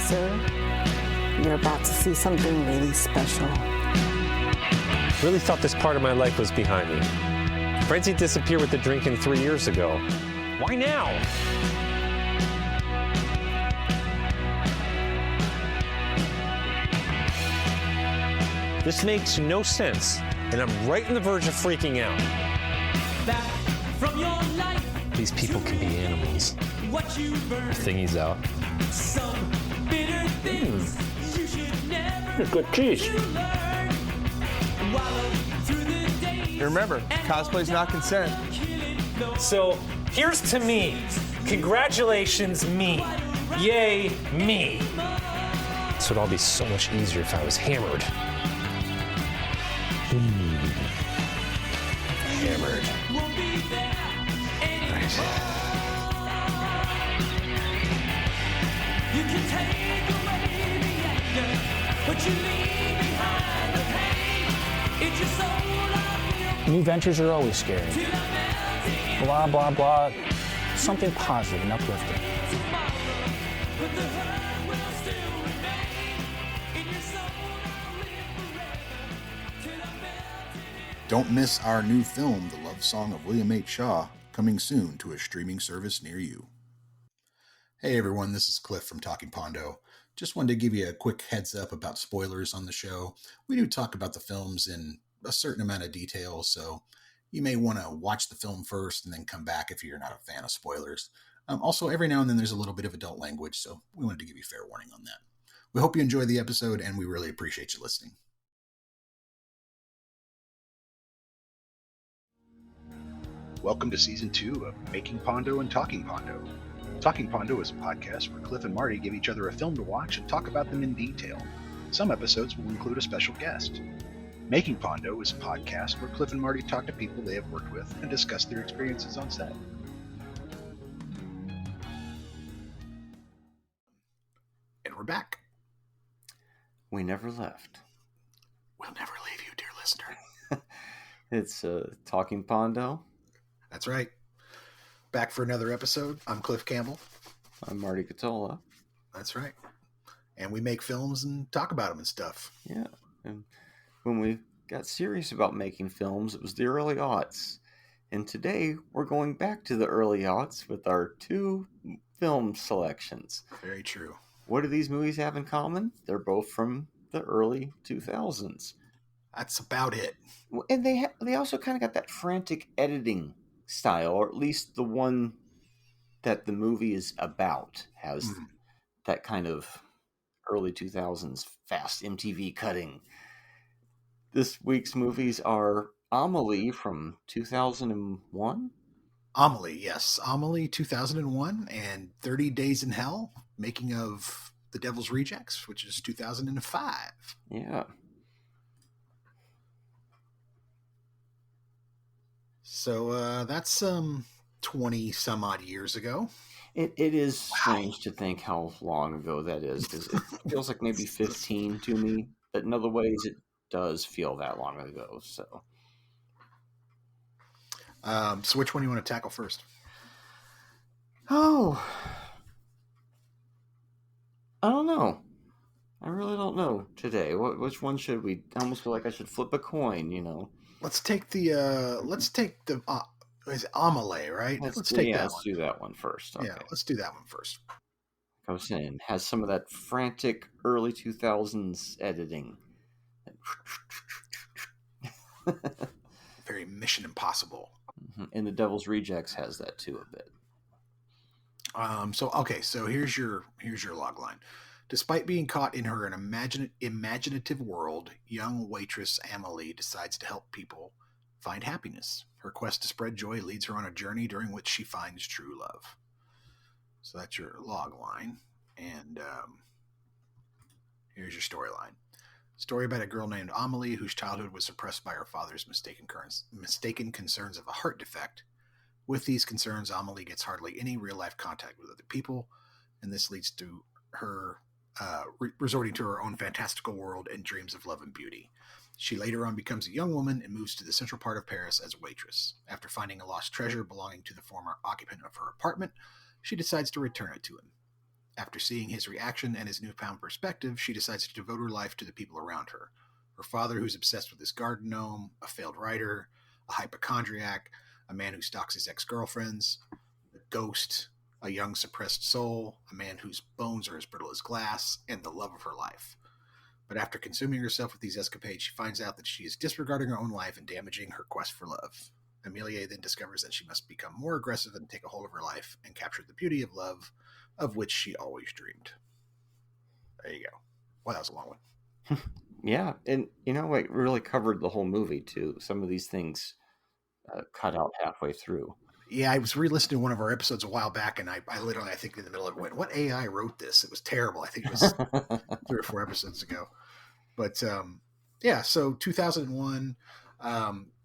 Sir, you're about to see something really special. Really thought this part of my life was behind me. Frenzy disappeared with the drinking 3 years ago. Why now? This makes no sense, and I'm right on the verge of freaking out. Back from your life, these people can be animals. what you burn, Thingy's out. some bitter things you should never Good cheese. learn. Wallow through the days. Remember, cosplay's not consent. So here's to me. Congratulations, me. Yay, me. This would all be so much easier if I was hammered. Hammered. Won't be there anymore. You can take away the anger, but you leave behind the pain. It's your soul I feel New ventures are always scary. till I'm melting Blah, blah, blah. Something positive and uplifting. tomorrow. But the hurt will still remain in your soul. I'll live forever till I'm melting. Don't miss our new film, The Love Song of William H. Shaw, coming soon to a streaming service near you. Hey everyone, this is Cliff from Talking Pondo. Just wanted to give you a quick heads up about spoilers on the show. We do talk about the films in a certain amount of detail, so you may want to watch the film first and then come back if you're not a fan of spoilers. Also, every now and then there's a little bit of adult language, so we wanted to give you fair warning on that. We hope you enjoy the episode, and we really appreciate you listening. Welcome to Season 2 of Making Pondo and Talking Pondo. Talking Pondo is a podcast where Cliff and Marty give each other a film to watch and talk about them in detail. Some episodes will include a special guest. Making Pondo is a podcast where Cliff and Marty talk to people they have worked with and discuss their experiences on set. And we're back. We never left. We'll never leave you, dear listener. It's Talking Pondo. That's right. Back for another episode. I'm Cliff Campbell. I'm Marty Catola. That's right. And we make films and talk about them and stuff. Yeah. And when we got serious about making films, it was the early aughts. And today we're going back to the early aughts with our two film selections. Very true. What do these movies have in common? They're both from the early 2000s. That's about it. And they also kind of got that frantic editing style, or at least the one that the movie is about has that kind of early 2000s fast MTV cutting. This week's movies are Amélie from 2001. Amélie, yes. Amélie 2001 and 30 Days in Hell, making of The Devil's Rejects, which is 2005. Yeah. So that's 20 some odd years ago. It is strange to think how long ago that is, because it feels like maybe 15 to me, but in other ways it does feel that long ago. So which one do you want to tackle first? Oh, I don't know. I really don't know today. Which one should we? I almost feel like I should flip a coin, you know. Let's take the is it Amélie, right? Let's take that one. Let's do that one first. Okay. Yeah, let's do that one first. Like I was saying, has some of that frantic early 2000s editing. Very Mission Impossible. And The Devil's Rejects has that too a bit. So here's your log line. Despite being caught in her imaginative world, young waitress Amélie decides to help people find happiness. Her quest to spread joy leads her on a journey during which she finds true love. So that's your log line. And here's your storyline. Story about a girl named Amélie whose childhood was suppressed by her father's mistaken concerns of a heart defect. With these concerns, Amélie gets hardly any real-life contact with other people, and this leads to her resorting to her own fantastical world and dreams of love and beauty. She later on becomes a young woman and moves to the central part of Paris as a waitress. After finding a lost treasure belonging to the former occupant of her apartment, she decides to return it to him. After seeing his reaction and his newfound perspective, she decides to devote her life to the people around her. Her father, who's obsessed with his garden gnome, a failed writer, a hypochondriac, a man who stalks his ex-girlfriends, a ghost, a young suppressed soul, a man whose bones are as brittle as glass, and the love of her life. But after consuming herself with these escapades, she finds out that she is disregarding her own life and damaging her quest for love. Amélie then discovers that she must become more aggressive and take a hold of her life and capture the beauty of love, of which she always dreamed. There you go. Well, that was a long one. Yeah, and it really covered the whole movie too. Some of these things cut out halfway through. Yeah, I was re-listening to one of our episodes a while back, and I literally, I think in the middle of it went, what AI wrote this? It was terrible. I think it was 3 or 4 episodes ago. But yeah, so 2001,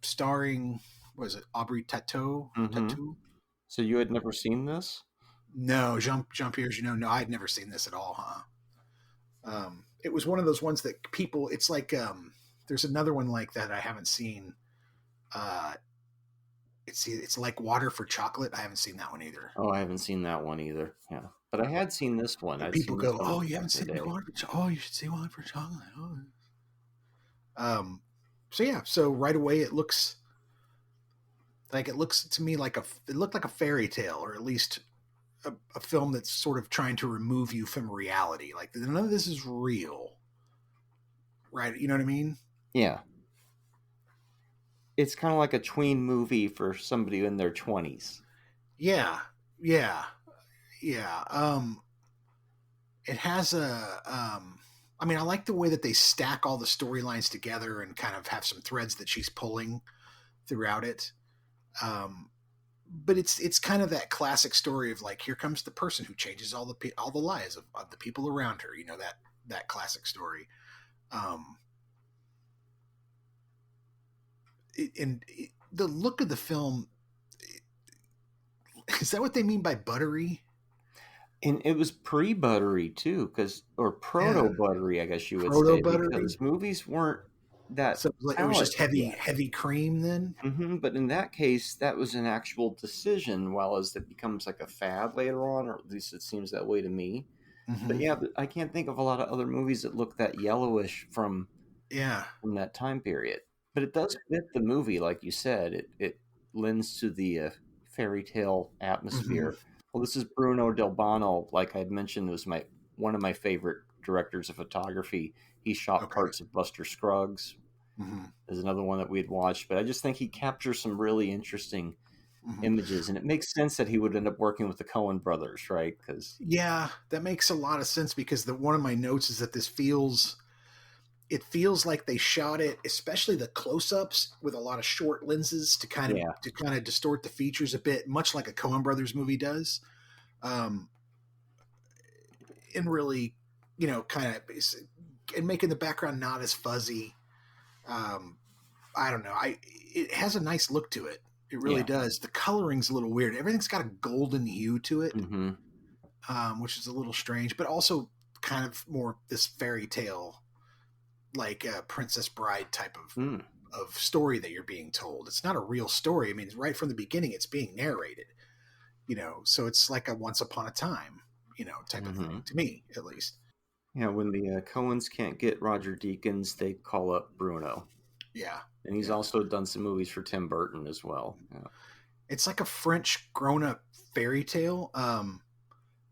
starring, what is it, Aubrey Tautou? Mm-hmm. So you had never seen this? No, Jean-Pierre, no, I'd never seen this at all, huh? It was one of those ones that people, it's like, there's another one like that I haven't seen. It's like Water for Chocolate. I haven't seen that one either. Oh, I haven't seen that one either. Yeah, but I had seen this one. People go, "Oh, you haven't seen Water for Chocolate? Oh, you should see Water for Chocolate." Oh. So yeah, so right away it looks to me like it looked like a fairy tale, or at least a film that's sort of trying to remove you from reality. Like none of this is real, right? You know what I mean? Yeah. It's kind of like a tween movie for somebody in their 20s. Yeah. It has I mean, I like the way that they stack all the storylines together and kind of have some threads that she's pulling throughout it. But it's kind of that classic story of like, here comes the person who changes all the lives of the people around her. That classic story. The look of the film, is that what they mean by buttery? And it was pre-buttery too, or proto-buttery, I guess you would say, Proto-buttery? because movies weren't that. So it was just heavy cream then. Mm-hmm, but in that case, that was an actual decision, while as it becomes like a fad later on, or at least it seems that way to me. Mm-hmm. But yeah, I can't think of a lot of other movies that look that yellowish from that time period. But it does fit the movie, like you said. It lends to the fairy tale atmosphere. Mm-hmm. Well, this is Bruno Del Bono. Like I had mentioned, was one of my favorite directors of photography. He shot parts of Buster Scruggs. Mm-hmm. There's another one that we had watched, but I just think he captures some really interesting images, and it makes sense that he would end up working with the Coen brothers, right? Yeah, that makes a lot of sense, because one of my notes is that it feels like they shot it, especially the close-ups, with a lot of short lenses to kind of distort the features a bit, much like a Coen Brothers movie does, and really, kind of, and making the background not as fuzzy. I don't know. It has a nice look to it. It really does. The coloring's a little weird. Everything's got a golden hue to it, which is a little strange, but also kind of more this fairy tale, like a Princess Bride type of story that you're being told. It's not a real story. I mean, right from the beginning, it's being narrated, so it's like a Once Upon a Time, type of thing, to me, at least. Yeah, when the Coens can't get Roger Deakins, they call up Bruno. Yeah. And he's also done some movies for Tim Burton as well. Yeah. It's like a French grown-up fairy tale.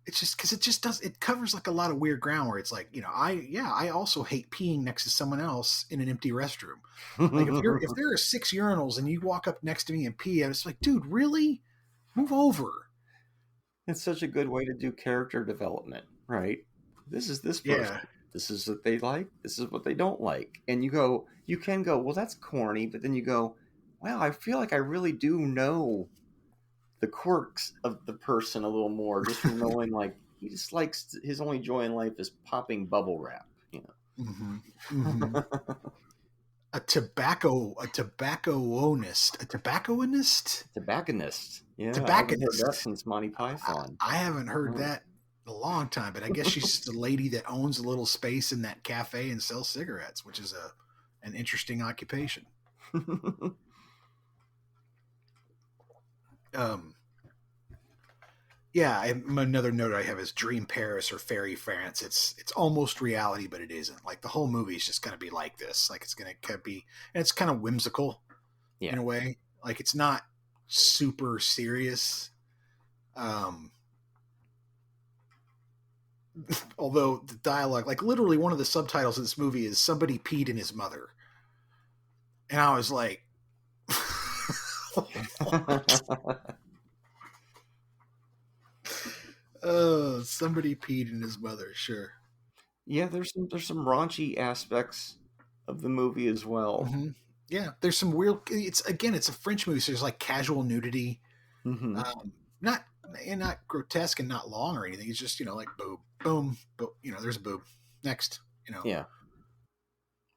It's just because it covers like a lot of weird ground where it's like, I also hate peeing next to someone else in an empty restroom. Like if there are 6 urinals and you walk up next to me and pee, it's like, dude, really? Move over. It's such a good way to do character development, right? This is this person. Yeah. This is what they like. This is what they don't like. And you can go, well, that's corny. But then you go, wow, I feel like I really do know the quirks of the person a little more, just from knowing like he just likes, his only joy in life is popping bubble wrap, A tobacconist. Tobacconist. Yeah. Tobacconist. I haven't heard that since Monty Python. I haven't heard that in a long time, but I guess she's just a lady that owns a little space in that cafe and sells cigarettes, which is an interesting occupation. Yeah, another note I have is Dream Paris or Fairy France. It's almost reality, but it isn't. Like the whole movie is just going to be like this. Like it's going to be, and it's kind of whimsical in a way. Like it's not super serious. Although the dialogue, like literally one of the subtitles of this movie is somebody peed in his mother. And I was like, oh, somebody peed in his mother. Sure. Yeah, there's some raunchy aspects of the movie as well. Mm-hmm. Yeah, there's some weird. It's a French movie, so there's like casual nudity, Mm-hmm. not grotesque and not long or anything. It's just like boob, boom, there's a boob. Next, Yeah,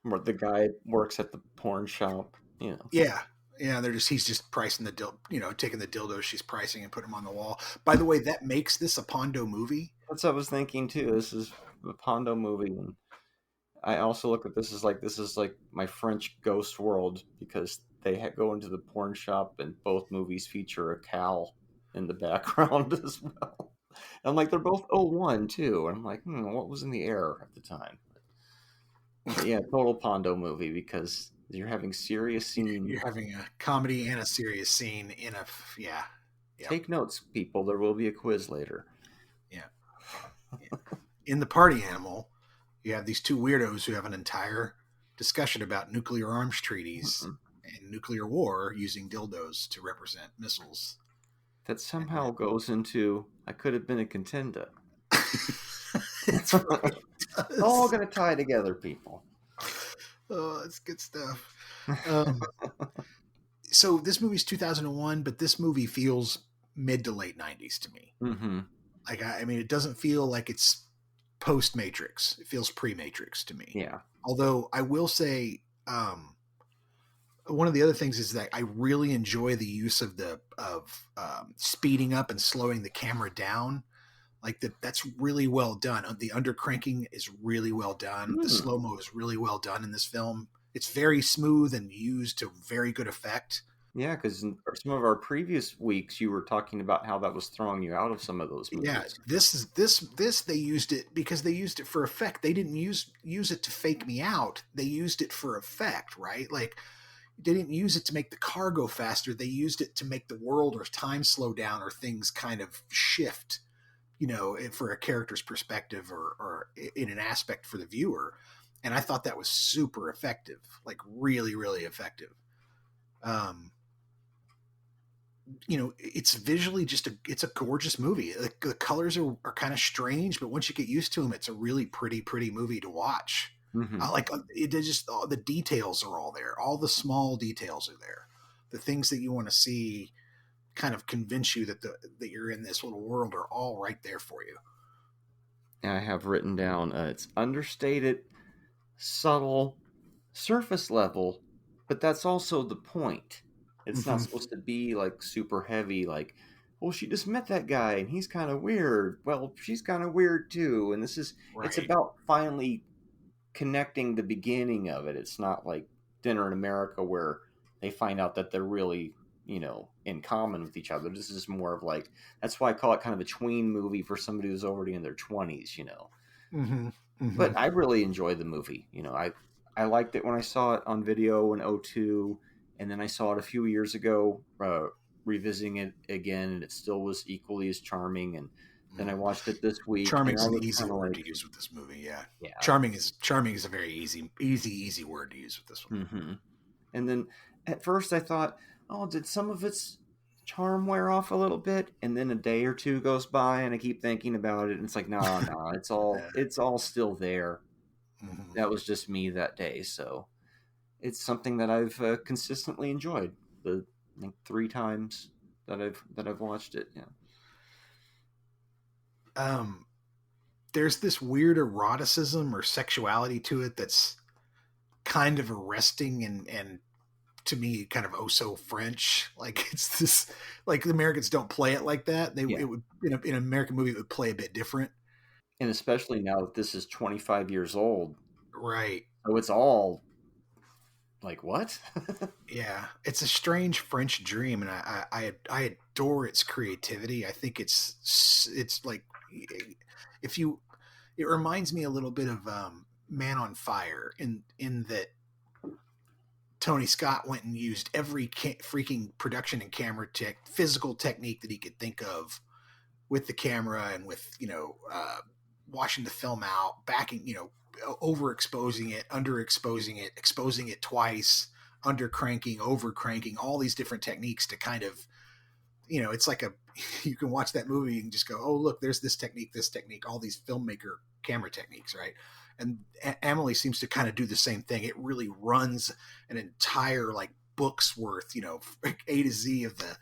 where the guy works at the porn shop. Yeah, he's just pricing the taking the dildos she's pricing and putting them on the wall. By the way, that makes this a Pondo movie. That's what I was thinking too. This is a Pondo movie, and I also look at this as like my French ghost world, because they go into the porn shop and both movies feature a cow in the background as well. I'm like, they're both 01 too, and I'm like, what was in the air at the time? But yeah, total Pondo movie, because you're having serious scenes. You're having a comedy and a serious scene in a yeah. Take notes, people. There will be a quiz later. Yeah. In the Party Animal, you have these two weirdos who have an entire discussion about nuclear arms treaties and nuclear war using dildos to represent missiles. That somehow goes into, I could have been a contender. That's right. It's all going to tie together, people. Oh, that's good stuff. So this movie's 2001, but this movie feels mid to late 90s to me. Mm-hmm. Like, I mean, it doesn't feel like it's post-Matrix. It feels pre-Matrix to me. Yeah. Although I will say, one of the other things is that I really enjoy the use of speeding up and slowing the camera down. Like that's really well done. The undercranking is really well done. The slow-mo is really well done in this film. It's very smooth and used to very good effect. Yeah, because in some of our previous weeks, you were talking about how that was throwing you out of some of those movies. Yeah, this they used it because they used it for effect. They didn't use it to fake me out. They used it for effect, right? Like they didn't use it to make the car go faster. They used it to make the world or time slow down or things kind of shift, for a character's perspective or in an aspect for the viewer. And I thought that was super effective, like really, really effective. It's visually it's a gorgeous movie. The colors are kind of strange, but once you get used to them, it's a really pretty movie to watch. Mm-hmm. The details are all there. All the small details are there. The things that you want to see kind of convince you that that you're in this little world are all right there for you. I have written down, it's understated, subtle, surface level, but that's also the point. It's not supposed to be like super heavy, like, well, she just met that guy and he's kind of weird. Well, she's kind of weird too. And it's about finally connecting the beginning of it. It's not like Dinner in America where they find out that they're really, in common with each other. This is more of like, that's why I call it kind of a tween movie for somebody who's already in their 20s, Mm-hmm. Mm-hmm. But I really enjoyed the movie. I liked it when I saw it on video in 2002. And then I saw it a few years ago, revisiting it again, and it still was equally as charming. And then I watched it this week. Charming is an easy word to use with this movie. Yeah. Charming is a very easy word to use with this one. Mm-hmm. And then at first I thought, oh, did some of its charm wear off a little bit? And then a day or two goes by, and I keep thinking about it, and it's like, no, it's all still there. Mm-hmm. That was just me that day, so. It's something that I've consistently enjoyed. I think 3 times that I've watched it. Yeah. There's this weird eroticism or sexuality to it that's kind of arresting and to me kind of so French. Like it's this, like the Americans don't play it like that. It would in an American movie it would play a bit different. And especially now that this is 25 years old, right? So it's all. Like what? Yeah, it's a strange French dream, and I had adore its creativity. I think it's like, it reminds me a little bit of Man on Fire in that Tony Scott went and used every freaking production and camera physical technique that he could think of with the camera and with, washing the film out, backing, overexposing it, underexposing it, exposing it twice, under cranking, over cranking, all these different techniques to kind of, it's like you can watch that movie and just go, oh, look, there's this technique, all these filmmaker camera techniques, right? And Amélie seems to kind of do the same thing. It really runs an entire like book's worth, A to Z of the,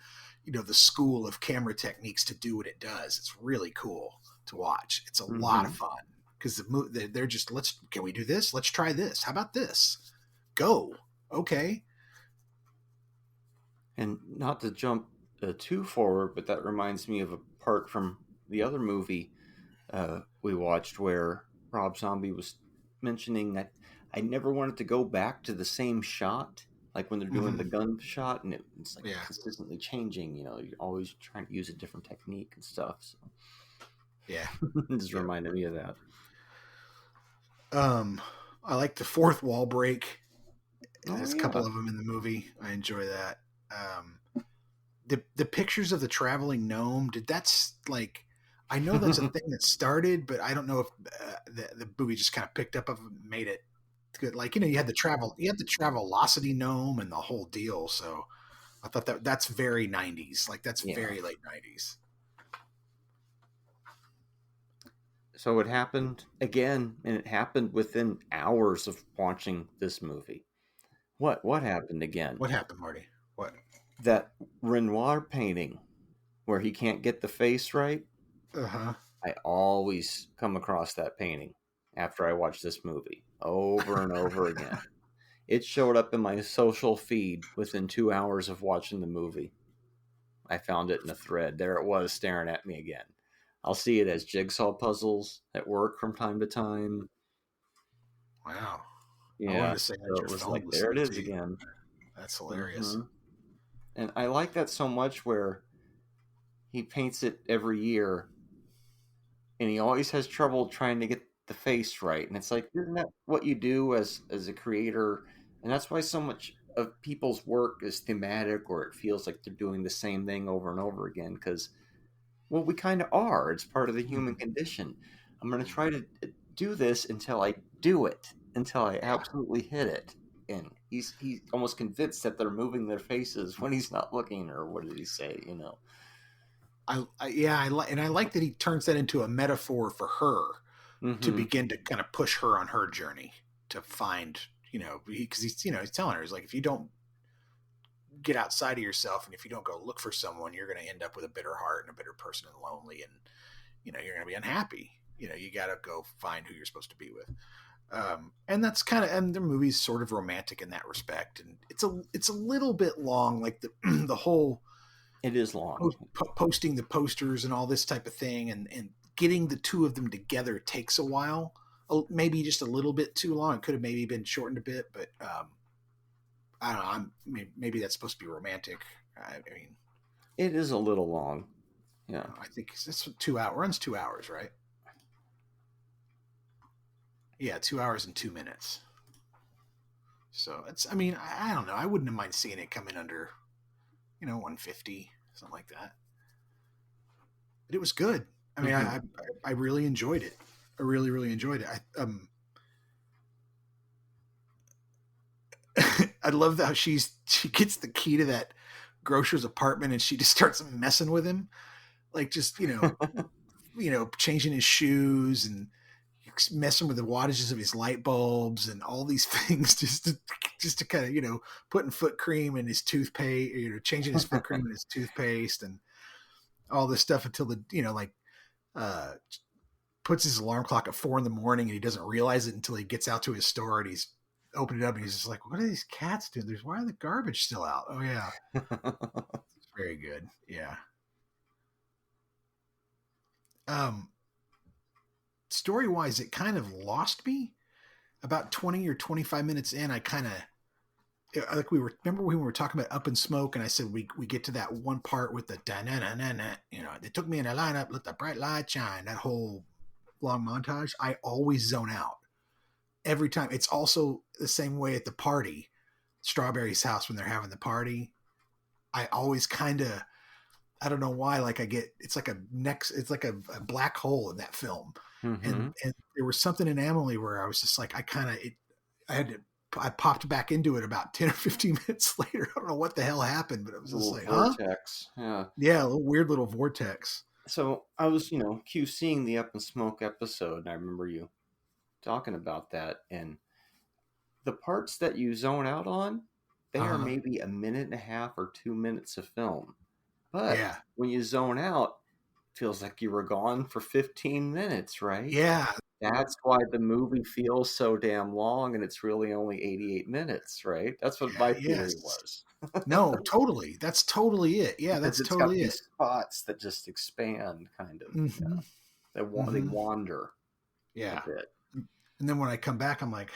the school of camera techniques to do what it does. It's really cool to watch. It's a lot of fun because they're just, can we do this? Let's try this. How about this? Go. Okay. And not to jump too forward, but that reminds me of a part from the other movie we watched where Rob Zombie was mentioning that I never wanted to go back to the same shot, like when they're doing the gun shot, and it's like consistently changing. You're always trying to use a different technique and stuff. So. Yeah, it just reminded me of that. I like the fourth wall break. There's a couple of them in the movie. I enjoy that. The pictures of the traveling gnome. I know that's a thing that started, but I don't know if the movie just kind of picked up of it and made it good. Like, you had the Travelocity gnome and the whole deal. So I thought that's very 90s. Like that's very late 90s. So it happened again, and it happened within hours of watching this movie. What happened again? What happened, Marty? What? That Renoir painting where he can't get the face right. Uh-huh. I always come across that painting after I watch this movie over and over again. It showed up in my social feed within 2 hours of watching the movie. I found it in a thread. There it was staring at me again. I'll see it as jigsaw puzzles at work from time to time. Wow. Yeah. I wanted to say So it was like, there it is again. That's hilarious. Mm-hmm. And I like that so much where he paints it every year and he always has trouble trying to get the face right. And it's like, isn't that what you do as a creator? And that's why so much of people's work is thematic, or it feels like they're doing the same thing over and over again. Because, well, we kind of are. It's part of the human condition. I'm going to try to do this until I do it, until I absolutely hit it. And he's almost convinced that they're moving their faces when he's not looking, or what did he say? I like that he turns that into a metaphor for her to begin to kind of push her on her journey to find, because he's telling her, he's like, if you don't get outside of yourself and if you don't go look for someone, you're going to end up with a bitter heart and a bitter person and lonely, and you're going to be unhappy. You got to go find who you're supposed to be with. And that's and the movie's sort of romantic in that respect, and it's a little bit long, like the whole. It is long. Posting the posters and all this type of thing, and getting the two of them together takes a while. Maybe just a little bit too long. It could have maybe been shortened a bit, but I don't know. Maybe that's supposed to be romantic. I mean, it is a little long. Yeah, I think it's 2 hours. Runs 2 hours, right? Yeah, 2 hours and 2 minutes. So it's. I mean, I don't know. I wouldn't have mind seeing it come in under, 150, something like that. But it was good. I mean, I really enjoyed it. I really, really enjoyed it. I love how she gets the key to that grocer's apartment and she just starts messing with him, like just changing his shoes and messing with the wattages of his light bulbs and all these things just to kind of putting foot cream in his toothpaste, changing his foot cream in his toothpaste and all this stuff until puts his alarm clock at 4 a.m. and he doesn't realize it until he gets out to his store and he's opened it up and he's just like, what are these cats doing? Why are the garbage still out? Oh yeah. It's very good. Yeah. Story wise, it kind of lost me about 20 or 25 minutes in. I kind of like remember when we were talking about Up in Smoke, and I said we get to that one part with the da-na-na-na-na, they took me in a lineup, let the bright light shine, that whole long montage. I always zone out every time. It's also the same way at the party, Strawberry's house, when they're having the party. I always kind of, I don't know why, like it's like a black hole in that film. And there was something in Amélie where I was just like, I popped back into it about 10 or 15 minutes later. I don't know what the hell happened, but it was just like, vortex. Yeah, a little weird little vortex. So I was, QCing the Up in Smoke episode, and I remember you talking about that. And the parts that you zone out on, they are maybe a minute and a half or 2 minutes of film. But when you zone out, it feels like you were gone for 15 minutes, right? Yeah. That's why the movie feels so damn long, and it's really only 88 minutes, right? That's what my theory was. No, totally. That's totally it. Yeah, that's totally it. Spots that just expand, kind of. They wander. Yeah. A bit. And then when I come back, I'm like,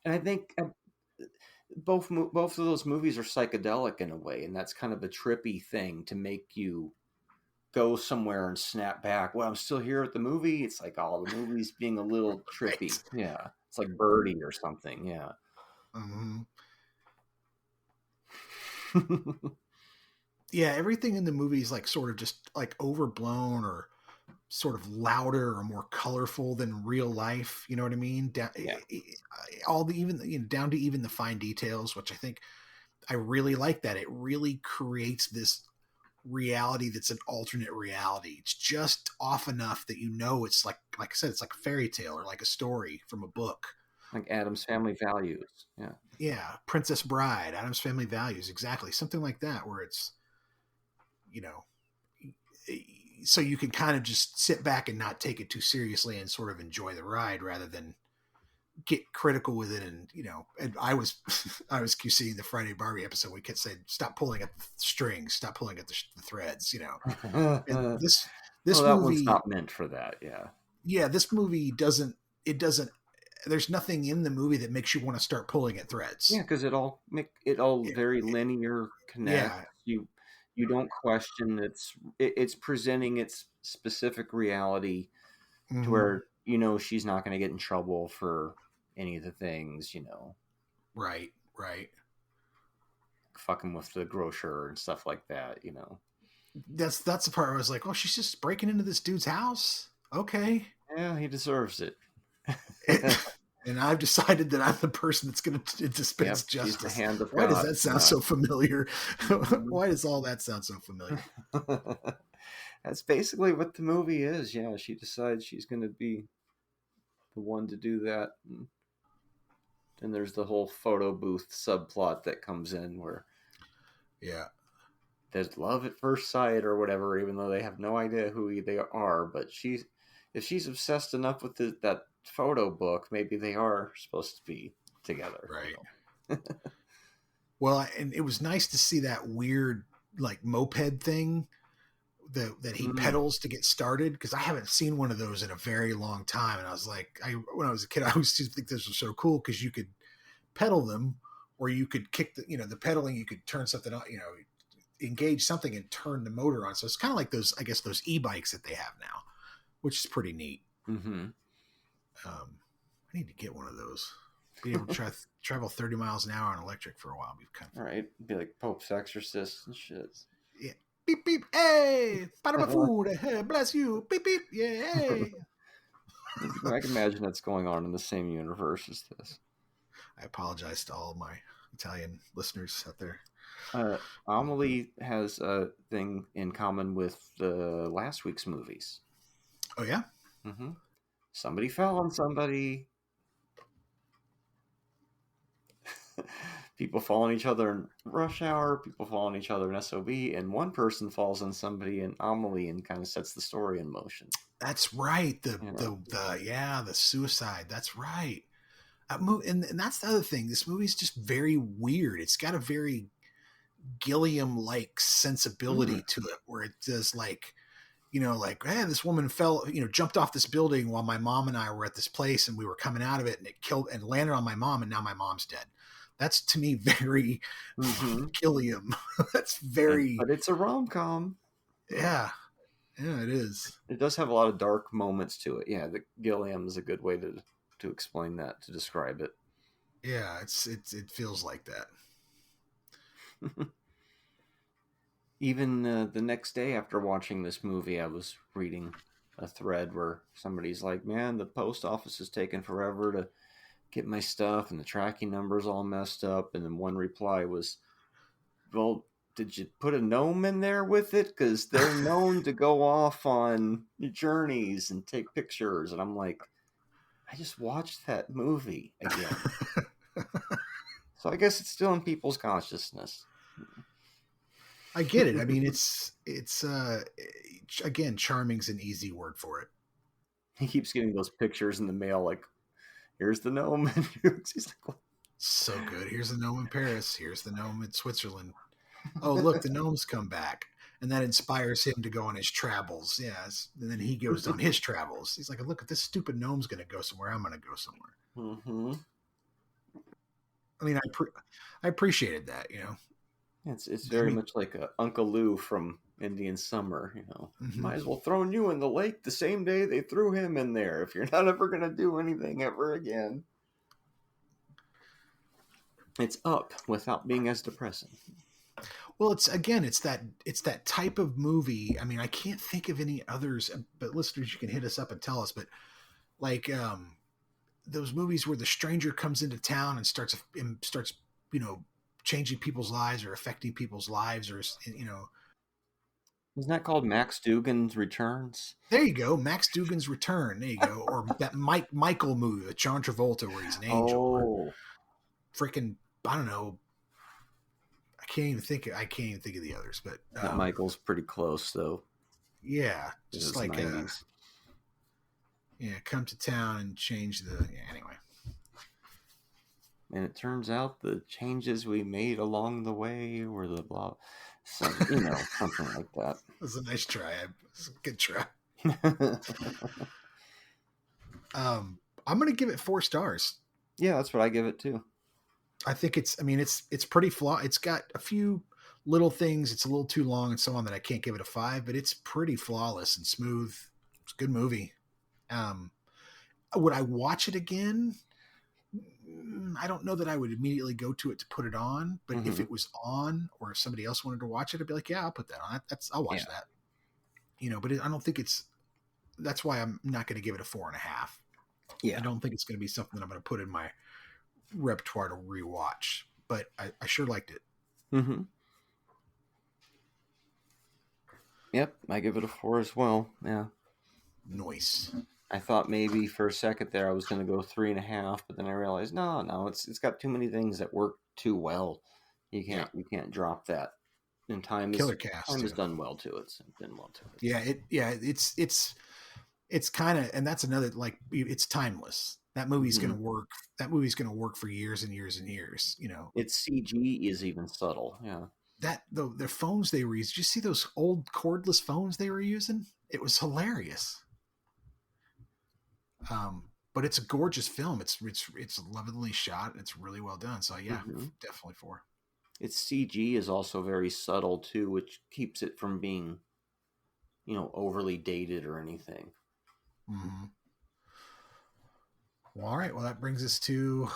and I think both of those movies are psychedelic in a way, and that's kind of a trippy thing to make you go somewhere and snap back. Well, I'm still here at the movie. It's like all the movies being a little trippy. Right. Yeah. It's like Birdie or something. Yeah. Yeah. Everything in the movie is like sort of just like overblown or sort of louder or more colorful than real life. You know what I mean? Down to even the fine details, which I think I really like that. It really creates this reality that's an alternate reality. It's just off enough that it's like I said, it's like a fairy tale or like a story from a book, like Addams Family Values. Princess Bride, Addams Family Values, exactly, something like that, where it's so you can kind of just sit back and not take it too seriously and sort of enjoy the ride rather than get critical with it. And and I was QCing the Friday Barbie episode. We kept saying, stop pulling at the strings, stop pulling at the threads, and this movie, that one's not meant for that. This movie doesn't there's nothing in the movie that makes you want to start pulling at threads, because it all very linear connect. You don't question. It's presenting its specific reality to where she's not going to get in trouble for any of the things, right, fucking with the grocer and stuff like that. That's the part where I was like, oh, she's just breaking into this dude's house. Okay, yeah, he deserves it. And I've decided that I'm the person that's going to dispense justice. Why does that sound so familiar? Why does all that sound so familiar? That's basically what the movie is. Yeah, she decides she's going to be the one to do that. And then there's the whole photo booth subplot that comes in where there's love at first sight or whatever, even though they have no idea who they are. But if she's obsessed enough with that photo book, maybe they are supposed to be together. Right. Well, and it was nice to see that weird like moped thing that he pedals to get started, because I haven't seen one of those in a very long time. And I was like, when I was a kid, I always used to think this was so cool because you could pedal them, or you could kick the pedaling, you could turn something on, engage something and turn the motor on. So it's kind of like those e-bikes that they have now, which is pretty neat. I need to get one of those. Be able to travel 30 miles an hour on electric for a while. All right, be like Pope's Exorcist and shit. Yeah, beep beep, hey, para food, hey, bless you, beep beep, yeah, hey. I can imagine that's going on in the same universe as this. I apologize to all my Italian listeners out there. Amélie has a thing in common with the last week's movies. Oh yeah. Somebody fell on somebody. People fall on each other in Rush Hour. People fall on each other in SOB, and one person falls on somebody in Amélie and kind of sets the story in motion. That's right. The suicide. That's right. And that's the other thing. This movie's just very weird. It's got a very Gilliam-like sensibility to it, where it does like, hey, this woman fell, jumped off this building while my mom and I were at this place and we were coming out of it, and it killed and landed on my mom, and now my mom's dead. That's to me very Mm-hmm. Gilliam. That's very, But it's a rom-com. yeah, it is. It does have a lot of dark moments to it. Yeah, the Gilliam is a good way to explain that, to describe it. Yeah, it feels like that. Even the next day after watching this movie, I was reading a thread where somebody's like, man, the post office is taking forever to get my stuff and the tracking number's all messed up. And then one reply was, well, did you put a gnome in there with it? Because they're known to go off on journeys and take pictures. And I'm like, I just watched that movie again. So I guess it's still in people's consciousness. I get it. I mean, it's again, charming's an easy word for it. He keeps getting those pictures in the mail, like, here's the gnome. He's like, what? So good. Here's the gnome in Paris. Here's the gnome in Switzerland. Oh, look, the gnomes come back. And that inspires him to go on his travels. Yes. And then he goes on his travels. He's like, look, if this stupid gnome's going to go somewhere, I'm going to go somewhere. Mm-hmm. I mean, I appreciated that, you know. It's very much like Uncle Lou from Indian Summer, you know. Mm-hmm. Might as well throw you in the lake the same day they threw him in there if you're not ever going to do anything ever again. It's up without being as depressing. Well, it's that type of movie. I mean, I can't think of any others, but listeners, you can hit us up and tell us. But like those movies where the stranger comes into town and starts, you know, changing people's lives or affecting people's lives, or, you know. Isn't that called Max Dugan's Returns? There you go, Max Dugan's Return. There you go, or that Michael movie with John Travolta where he's an angel. Oh, Freaking, I don't know. I can't even think of the others, but Michael's pretty close though. Yeah, just like 90s. Come to town and change the. Yeah, anyway. And it turns out the changes we made along the way were the blah, so, you know, something like that. It was a nice try. It was a good try. I'm going to give it 4 stars. Yeah, that's what I give it too. I think it's pretty flawed. It's got a few little things. It's a little too long and so on that I can't give it a 5, but it's pretty flawless and smooth. It's a good movie. Would I watch it again? I don't know that I would immediately go to it to put it on, but if it was on or if somebody else wanted to watch it, I'd be like, yeah, I'll put that on. I'll watch that, you know, but I don't think that's why I'm not going to give it a 4.5. Yeah. I don't think it's going to be something that I'm going to put in my repertoire to rewatch, but I sure liked it. Mm-hmm. Yep. I give it a 4 as well. Yeah. Nice. I thought maybe for a second there I was going to go 3.5, but then I realized no, it's got too many things that work too well. You can't drop that. And time Killer cast. Time has done well to it. It's been well to it. Yeah, it's kind of, and that's another, like, it's timeless. That movie's going to work. That movie's going to work for years and years and years. You know, its CG is even subtle. Yeah. That their phones they were using. Did you see those old cordless phones they were using? It was hilarious. But it's a gorgeous film. It's lovingly shot and it's really well done. So yeah, definitely 4. Its CG is also very subtle too, which keeps it from being, you know, overly dated or anything. Mm-hmm. Well, all right. Well, that brings us to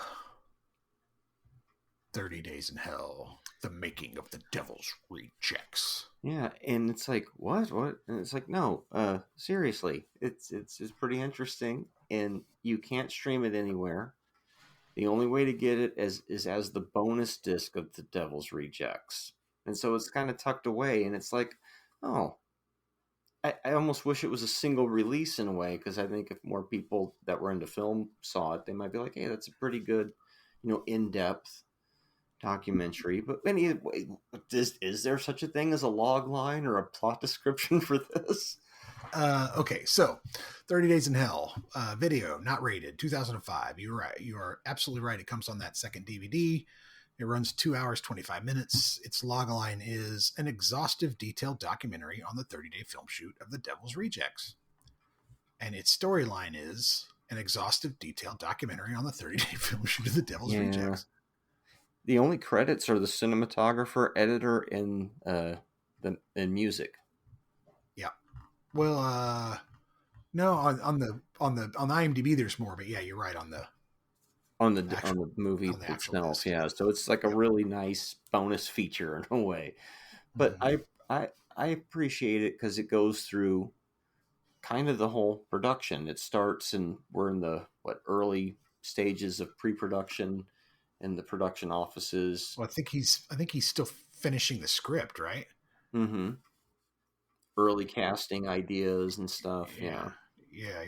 30 Days in Hell, the making of the Devil's Rejects. Yeah, and it's like, what? And it's like, no, seriously, it's pretty interesting, and you can't stream it anywhere. The only way to get it is as the bonus disc of the Devil's Rejects, and so it's kind of tucked away, and it's like, oh, I almost wish it was a single release in a way, because I think if more people that were into film saw it, they might be like, hey, that's a pretty good, you know, in-depth documentary. But anyway, is there such a thing as a log line or a plot description for this? Okay, so 30 Days in Hell, video, not rated, 2005. You're right. You are absolutely right. It comes on that second DVD. It runs 2 hours, 25 minutes. Its logline is an exhaustive, detailed documentary on the 30-day film shoot of The Devil's Rejects. And its storyline is an exhaustive, detailed documentary on the 30-day film shoot of The Devil's Rejects. The only credits are the cinematographer, editor, and music. Yeah. Well, no, on the IMDb there's more, but yeah, you're right on the movie on the actual itself. disc. Yeah, so it's like a really nice bonus feature in a way. But I appreciate it because it goes through kind of the whole production. It starts and we're in the early stages of pre-production in the production offices. Well, I think he's still finishing the script, right? Mm-hmm. Early casting ideas and stuff. Yeah. Yeah.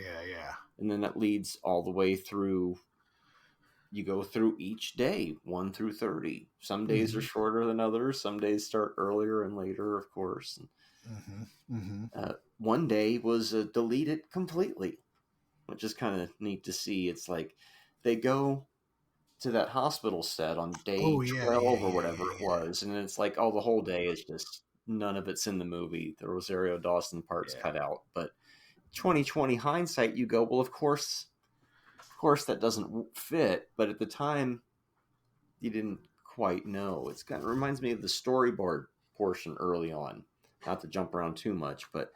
And then that leads all the way through. You go through each day, 1 through 30. Some days are shorter than others. Some days start earlier and later, of course. One day was deleted completely, which is kind of neat to see. It's like they go to that hospital set on day 12 or whatever it was, and it's like, the whole day is just none of it's in the movie. The Rosario Dawson part's cut out. But 2020 hindsight, you go, well, of course that doesn't fit, but at the time you didn't quite know. It's kind of reminds me of the storyboard portion early on, not to jump around too much, but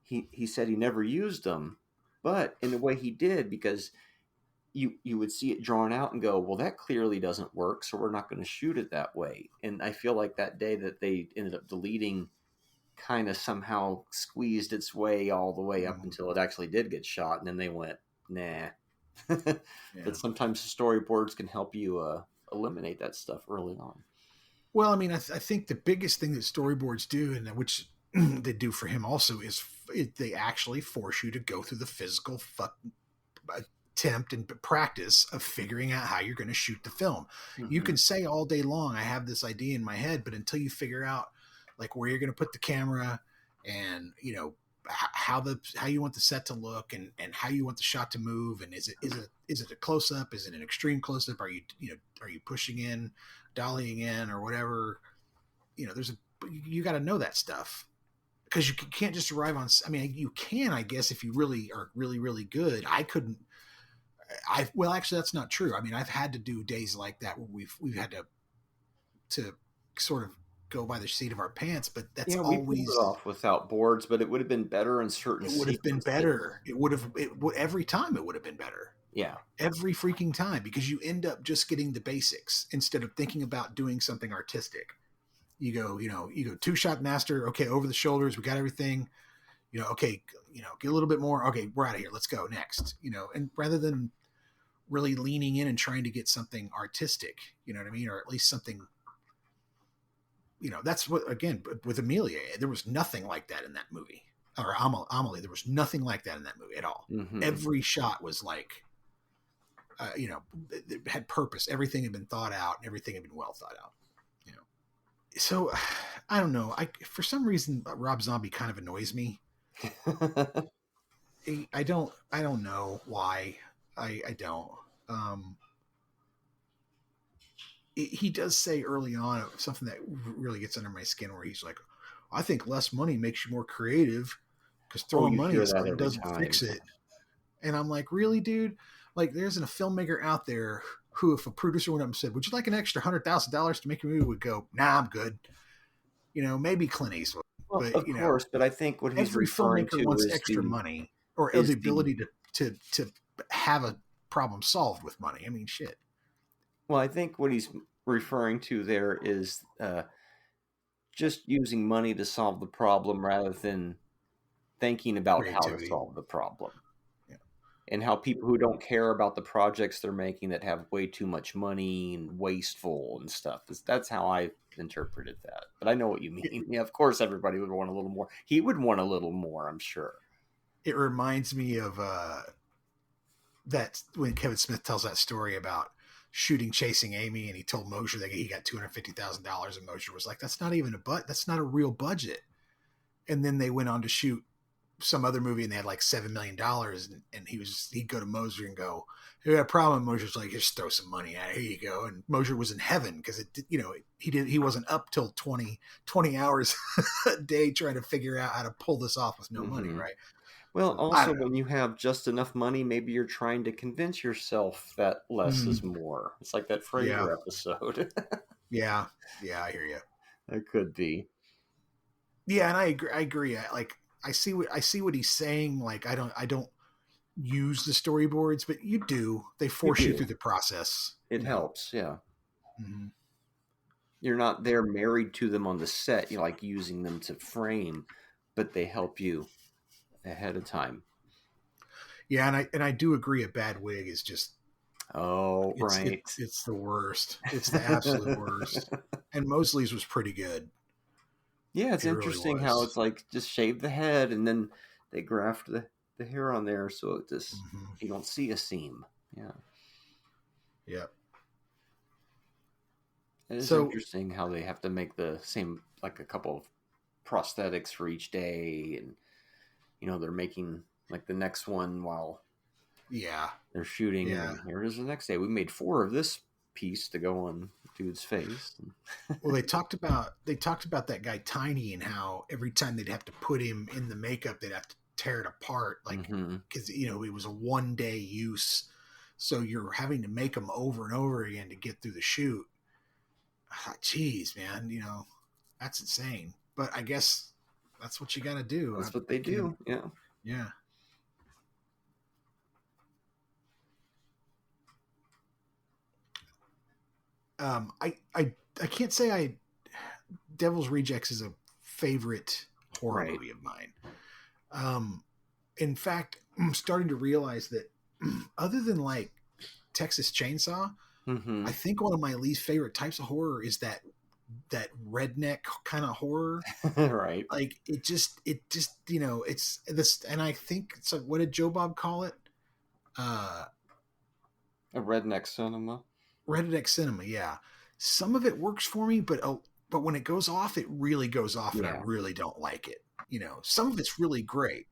he said he never used them, but in a way he did, because you would see it drawn out and go, well, that clearly doesn't work, so we're not going to shoot it that way. And I feel like that day that they ended up deleting kind of somehow squeezed its way all the way up until it actually did get shot, and then they went, nah. But sometimes storyboards can help you eliminate that stuff early on. Well, I mean, I think the biggest thing that storyboards do, and which they do for him also, is they actually force you to go through the physical attempt and practice of figuring out how you're going to shoot the film. You can say all day long, I have this idea in my head, but until you figure out like where you're going to put the camera and, you know, how you want the set to look and how you want the shot to move, and is it a close up, is it an extreme close up, are you pushing in, dollying in, or whatever, you know, you got to know that stuff, because you can't just arrive on, I mean, you can, I guess, if you really are really, really good. Well, actually that's not true. I mean, I've had to do days like that where we've had to sort of go by the seat of our pants, but that's always, we pulled it off without boards, but it would have been better in certain. It would have been better. Every time it would have been better. Yeah, every freaking time, because you end up just getting the basics instead of thinking about doing something artistic. You go 2-shot master. Okay, over the shoulders, we got everything. You know, okay, you know, get a little bit more. Okay, we're out of here. Let's go next. You know, and rather than really leaning in and trying to get something artistic, you know what I mean, or at least something. You know, that's what, again, with Amelia, there was nothing like that in that movie. Or Amélie, there was nothing like that in that movie at all. Every shot was like, you know, it had purpose. Everything had been thought out, and everything had been well thought out. You know, so I don't know. For some reason, Rob Zombie kind of annoys me. I don't know why. I don't. He does say early on something that really gets under my skin, where he's like, I think less money makes you more creative, because throwing money at something doesn't fix it. And I'm like, really, dude? Like, there isn't a filmmaker out there who, if a producer went up and said, would you like an extra $100,000 to make a movie, would go, nah, I'm good. You know, maybe Clint Eastwood. Well, but, of course, but I think what he's every referring filmmaker to wants is extra money, or the ability to have a problem solved with money. I mean, shit. Well, I think what he's referring to there is just using money to solve the problem rather than thinking about how to solve the problem. Yeah. And how people who don't care about the projects they're making, that have way too much money and wasteful and stuff. That's how I interpreted that. But I know what you mean. Yeah, of course everybody would want a little more. He would want a little more, I'm sure. It reminds me of that when Kevin Smith tells that story about shooting Chasing Amy, and he told Mosher that he got $250,000, and Mosher was like, that's not even that's not a real budget. And then they went on to shoot some other movie, and they had like $7 million, and he'd go to Mosher and go, hey, we got a problem. And Mosher's like, just throw some money at it. Here you go. And Mosher was in heaven, because he wasn't up till 20 hours a day trying to figure out how to pull this off with no money, right? Well, So, I also don't know. when you have just enough money, maybe you're trying to convince yourself that less is more. It's like that Yeah. Frasier episode. Yeah. Yeah, I hear you. It could be. Yeah, and I agree. I see what he's saying. Like I don't use the storyboards, but you do. They force you do. through the process. It helps, yeah. Mm-hmm. You're not there married to them on the set, you like using them to frame, but they help you ahead of time. Yeah, and I do agree. A bad wig is just right. It's the worst. It's the absolute worst. And Mosley's was pretty good. Yeah, it's It really interesting was. how it's like just shave the head and then they graft the hair on there so it just you don't see a seam. Yeah. Yep. It is So- interesting how they have to make the same, like a couple of prosthetics for each day, and they're making like the next one while Yeah. they're shooting. Yeah. And here it is the next day. We made 4 of this piece to go on dude's face. Well, they talked about that guy Tiny and how every time they'd have to put him in the makeup, they'd have to tear it apart, like because it was a 1-day use, so you're having to make them over and over again to get through the shoot. Jeez, man, that's insane. But I guess that's what you got to do. That's what they do. Yeah. Yeah. I can't say Devil's Rejects is a favorite horror Right. movie of mine. In fact, I'm starting to realize that other than like Texas Chainsaw, I think one of my least favorite types of horror is that redneck kind of horror. Right. Like it just it's this, and I think it's like, what did Joe Bob call it? A redneck cinema. Redneck cinema, yeah. Some of it works for me, but when it goes off, it really goes off, and I really don't like it. Some of it's really great.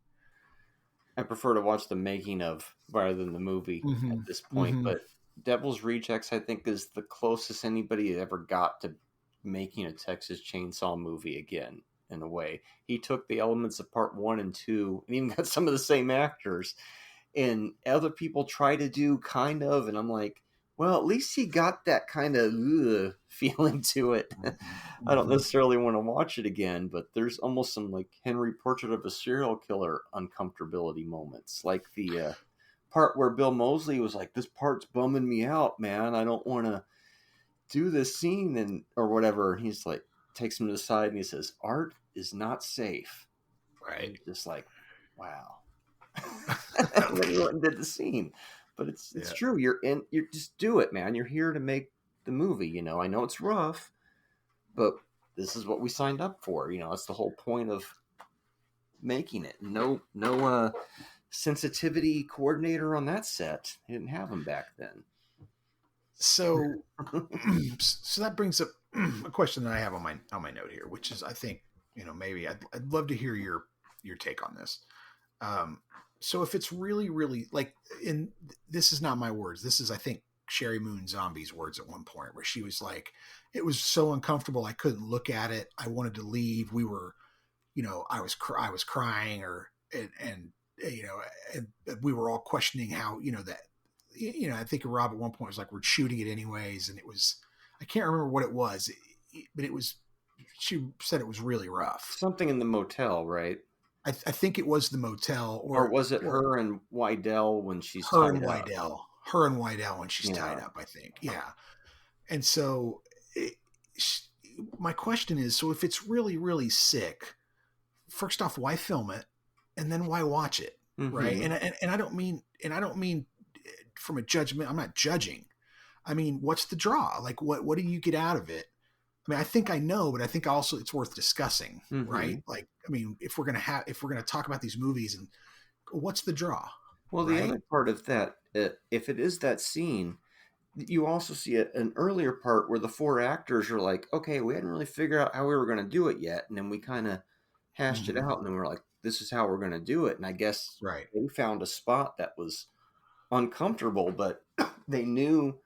I prefer to watch the making of rather than the movie at this point. But Devil's Rejects, I think, is the closest anybody ever got to making a Texas Chainsaw movie again. In a way, he took the elements of part 1 and 2, and even got some of the same actors. And other people try to do kind of, and I'm like, well, at least he got that kind of feeling to it. I don't necessarily want to watch it again, but there's almost some like Henry Portrait of a Serial Killer uncomfortability moments. Like the part where Bill Moseley was like, this part's bumming me out, man. I don't want to do this scene or whatever. And he's like, takes him to the side and he says, art is not safe. Right. Just like, wow. And then he went and did the scene. But it's true. You just do it, man. You're here to make the movie. I know it's rough, but this is what we signed up for. That's the whole point of making it. No sensitivity coordinator on that set. They didn't have him back then. So that brings up a question that I have on my note here, which is, I think, maybe I'd love to hear your take on this. So if it's really, really like, this is not my words. This is, I think, Sherry Moon Zombie's words at one point, where she was like, it was so uncomfortable. I couldn't look at it. I wanted to leave. We were, I was crying, and we were all questioning how, that, I think Rob at one point was like, we're shooting it anyways. And it was, I can't remember what it was, but she said it was really rough. Something in the motel, right? I think it was the motel, or was it her and Wydell when she's her tied and up? Her and Wydell when she's tied up, I think. Yeah. And so my question is, so if it's really, really sick, first off, why film it? And then why watch it? Right. And I don't mean from a judgment. I'm not judging. I mean, what's the draw? Like, what do you get out of it? I mean, I think I know, but I think also it's worth discussing, right? Like, I mean, if we're gonna talk about these movies, and what's the draw? Well, the other part of that, if it is that scene, you also see an earlier part where the 4 actors are like, okay, we hadn't really figured out how we were going to do it yet, and then we kind of hashed it out, and then we're like, this is how we're going to do it, and I guess they found a spot that was uncomfortable, but they knew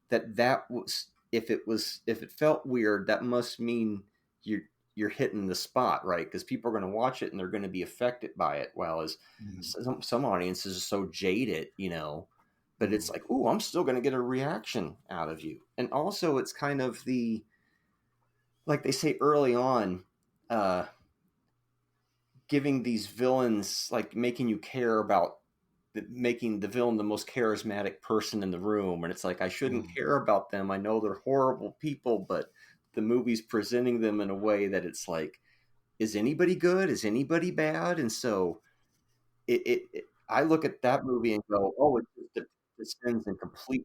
that was. If it felt weird, that must mean you you're hitting the spot, right? Because people are going to watch it and they're going to be affected by it. While as some audiences are so jaded, but it's like, ooh, I'm still going to get a reaction out of you. And also it's kind of like they say early on, giving these villains, like making you care about making the villain the most charismatic person in the room. And it's like, I shouldn't care about them. I know they're horrible people, but the movie's presenting them in a way that it's like, is anybody good? Is anybody bad? And so I look at that movie and go, oh, it descends in complete,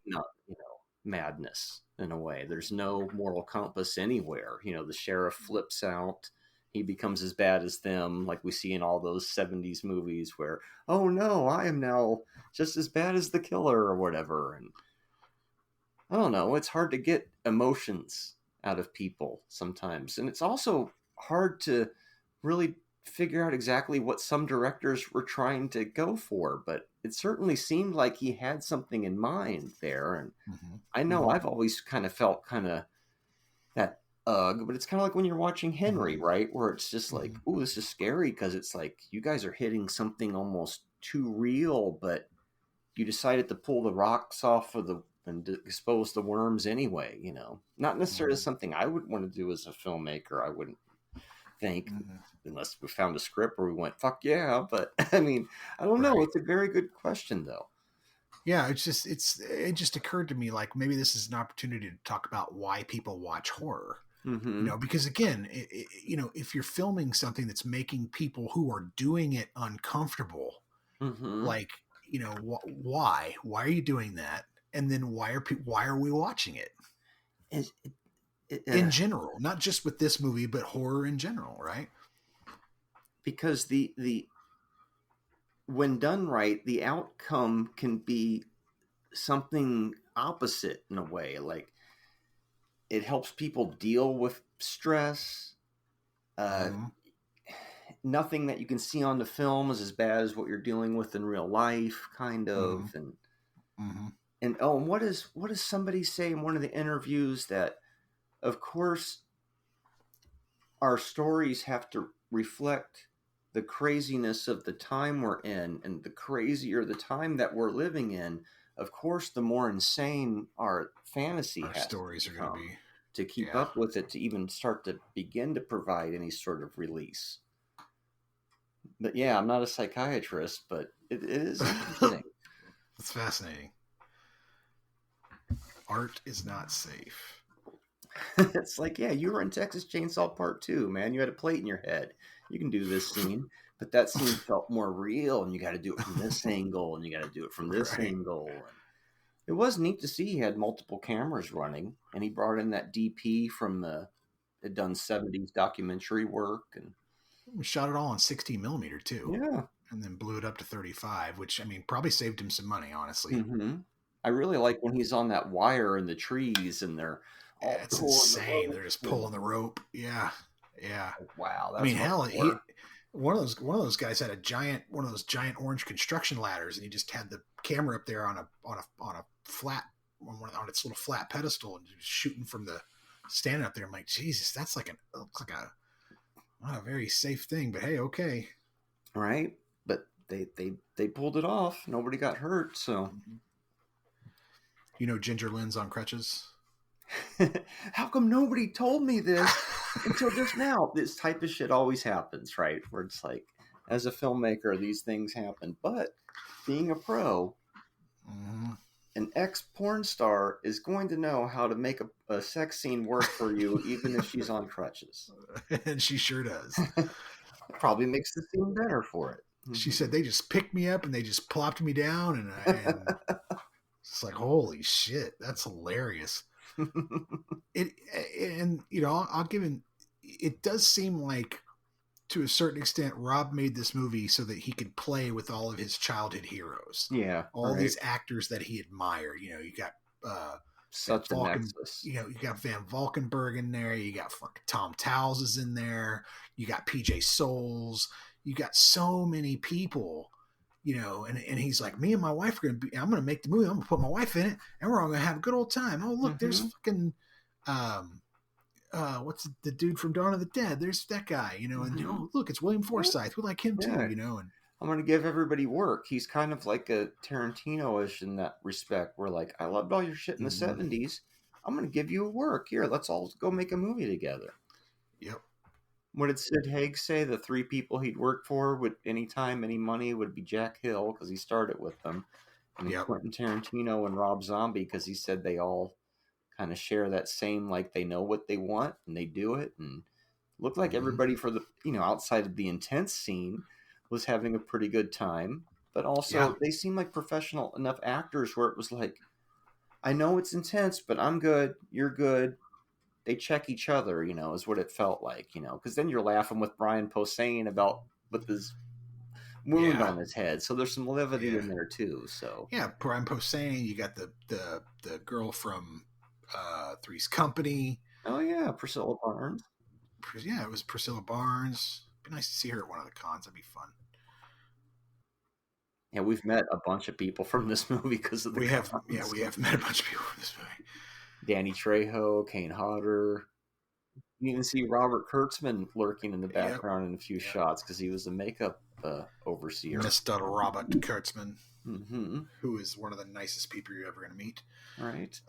madness in a way. There's no moral compass anywhere. The sheriff flips out. He becomes as bad as them, like we see in all those 70s movies where, oh no, I am now just as bad as the killer or whatever. And I don't know, it's hard to get emotions out of people sometimes. And it's also hard to really figure out exactly what some directors were trying to go for, but it certainly seemed like he had something in mind there. And I know I've always kind of felt that but it's kind of like when you're watching Henry, right? Where it's just like, ooh, this is scary because it's like you guys are hitting something almost too real, but you decided to pull the rocks off of and expose the worms anyway, Not necessarily something I would want to do as a filmmaker, I wouldn't think, unless we found a script where we went, fuck yeah. But I mean, I don't know. It's a very good question though. Yeah, it just occurred to me, like, maybe this is an opportunity to talk about why people watch horror. Because again, if you're filming something that's making people who are doing it uncomfortable, like, why are you doing that? And then why are we watching it? In general, not just with this movie, but horror in general, right? Because when done right, the outcome can be something opposite in a way. Like, it helps people deal with stress. Nothing that you can see on the film is as bad as what you're dealing with in real life, kind of. And what does somebody say in one of the interviews that, of course, our stories have to reflect the craziness of the time we're in, and the crazier the time that we're living in, of course, the more insane our fantasy stories are going to be to keep up with it, to even start to begin to provide any sort of release. But yeah, I'm not a psychiatrist, but it is interesting. It's fascinating. Art is not safe. It's like, yeah, you were in Texas Chainsaw Part 2, man. You had a plate in your head. You can do this scene, but that scene felt more real, and you got to do it from this angle, and you got to do it from this angle. And it was neat to see he had multiple cameras running, and he brought in that DP from had done 70s documentary work, and shot it all on 16 millimeter too. Yeah, and then blew it up to 35, which, I mean, probably saved him some money, honestly. I really like when he's on that wire in the trees, and they're all it's insane. They're just pulling the rope. Yeah. Wow. That's, I mean, hell, one of those guys had one of those giant orange construction ladders, and he just had the camera up there on a flat, on its little flat pedestal, and just shooting from standing up there. I'm like, Jesus, that's not a very safe thing, but hey, okay. Right. But they pulled it off. Nobody got hurt. So, Ginger Lynn's on crutches. How come nobody told me this until just now? This type of shit always happens, right? Where it's like, as a filmmaker, these things happen. But being a pro, an ex-porn star is going to know how to make a sex scene work for you, even if she's on crutches. And she sure does. Probably makes the scene better for it. She said they just picked me up and they just plopped me down, and it's like, holy shit, that's hilarious. I'll give him. It does seem like, to a certain extent, Rob made this movie so that he could play with all of his childhood heroes. Yeah, all these actors that he admired. You got such a nexus. You got Van Valkenburg in there. You got fucking Tom Towles is in there. You got PJ Souls. You got so many people. And he's like, me and my wife are I'm going to make the movie. I'm going to put my wife in it, and we're all going to have a good old time. Oh, look, there's fucking, what's the dude from Dawn of the Dead? There's that guy, you know, and oh, look, it's William Forsythe. We like him too, you know. And I'm going to give everybody work. He's kind of like a Tarantino-ish in that respect, where like, I loved all your shit in the 70s. I'm going to give you a work. Here, let's all go make a movie together. Yep. What did Sid Haig say? The 3 people he'd work for would, anytime, any money, would be Jack Hill, because he started with them. And Quentin Tarantino and Rob Zombie, because he said they all kind of share that same, like, they know what they want, and they do it. And looked like everybody for the, you know, outside of the intense scene, was having a pretty good time, but also they seem like professional enough actors where it was like, I know it's intense, but I'm good, you're good. They check each other, you know, is what it felt like, you know, because then you're laughing with Brian Posehn about with his wound on his head, so there's some levity in there too. So Brian Posehn, you got the girl from Three's Company. Oh yeah, Priscilla Barnes. Yeah, it was Priscilla Barnes. It'd be nice to see her at one of the cons. That'd be fun. Yeah, we've met a bunch of people from this movie because of the cons. We have met a bunch of people from this movie. Danny Trejo, Kane Hodder. You even see Robert Kurtzman lurking in the background in a few shots because he was the makeup overseer. Mr. Robert Kurtzman, who is one of the nicest people you're ever going to meet. Right.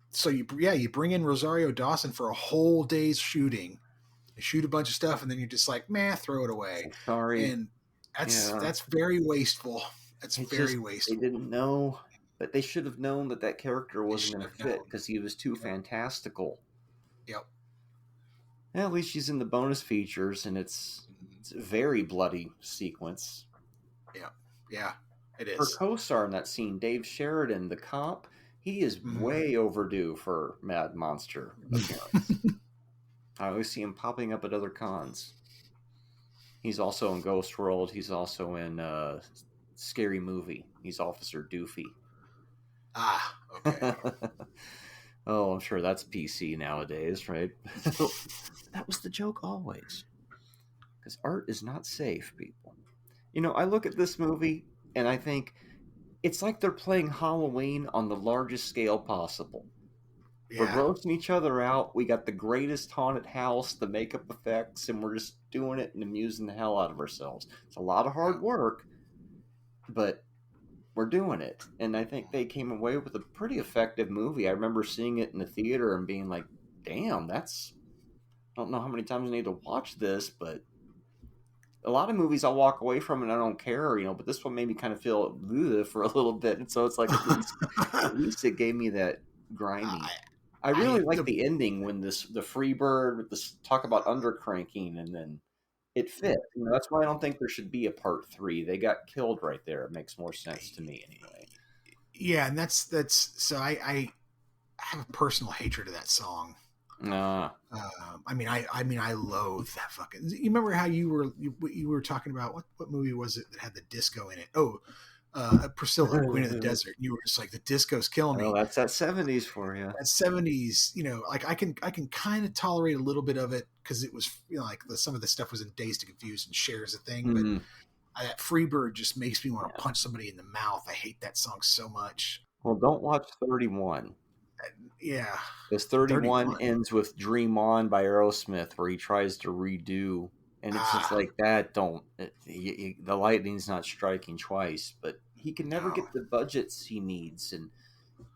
So you bring in Rosario Dawson for a whole day's shooting. You shoot a bunch of stuff, and then you're just like, meh, throw it away. Sorry. And that's very wasteful. That's very wasteful. They didn't know, but they should have known that character wasn't going to fit because he was too fantastical. Yep. Yeah, at least she's in the bonus features, and it's a very bloody sequence. Yeah, it is. Her co-star in that scene, Dave Sheridan, the cop, he is way overdue for Mad Monster appearance. I always see him popping up at other cons. He's also in Ghost World. He's also in Scary Movie. He's Officer Doofy. Ah, okay. Oh, I'm sure that's PC nowadays, right? That was the joke always. Because art is not safe, people. You know, I look at this movie and I think it's like they're playing Halloween on the largest scale possible. Yeah. We're roasting each other out. We got the greatest haunted house, the makeup effects, and we're just doing it and amusing the hell out of ourselves. It's a lot of hard work, but we're doing it. And I think they came away with a pretty effective movie. I remember seeing it in the theater and being like, damn, I don't know how many times I need to watch this, but a lot of movies I'll walk away from and I don't care, you know, but this one made me kind of feel for a little bit. And so it's like, at least it gave me that grinding. I really like the ending when the Freebird with this talk about undercranking, and then it fit. You know, that's why I don't think there should be a part 3. They got killed right there. It makes more sense to me anyway. Yeah, and that's so I have a personal hatred of that song. I loathe that fucking. You remember how you were talking about what movie was it that had the disco in it? Oh, Priscilla, Queen of the Desert. You were just like, the disco's killing me. Well, that's that 70s for you. That 70s, you know, like I can kind of tolerate a little bit of it because it was, you know, like some of the stuff was in Dazed and Confused and Shares a thing, but that Freebird just makes me want to punch somebody in the mouth. I hate that song so much. Well, don't watch 31. Yeah. Because 31 ends with Dream On by Aerosmith, where he tries to redo. And it's just like that. The lightning's not striking twice, but he can never get the budgets he needs. And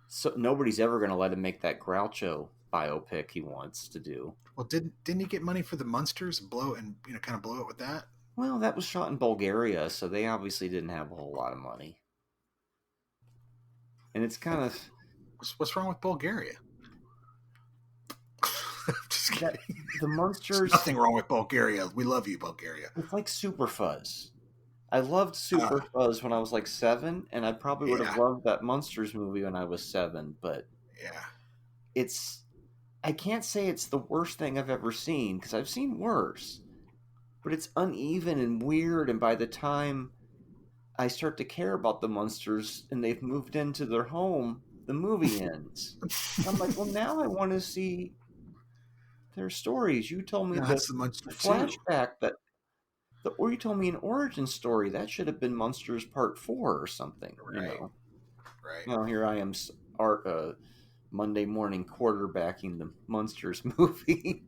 so nobody's ever going to let him make that Groucho biopic he wants to do. Well, didn't he get money for the Munsters and blow it with that? Well, that was shot in Bulgaria, so they obviously didn't have a whole lot of money. And it's kind of... What's wrong with Bulgaria? Just kidding. The Munsters... There's nothing wrong with Bulgaria. We love you, Bulgaria. It's like Super Fuzz. I loved Super Fuzz when I was like 7, and I probably would have loved that Munsters movie when I was 7, but... Yeah. I can't say it's the worst thing I've ever seen, because I've seen worse. But it's uneven and weird, and by the time I start to care about the Munsters and they've moved into their home, the movie ends. I'm like, well, now I want to see their stories. You told me the flashback or you told me an origin story. That should have been Munsters Part 4 or something. Right. You know? Right. Now here I am Monday morning quarterbacking the Munsters movie.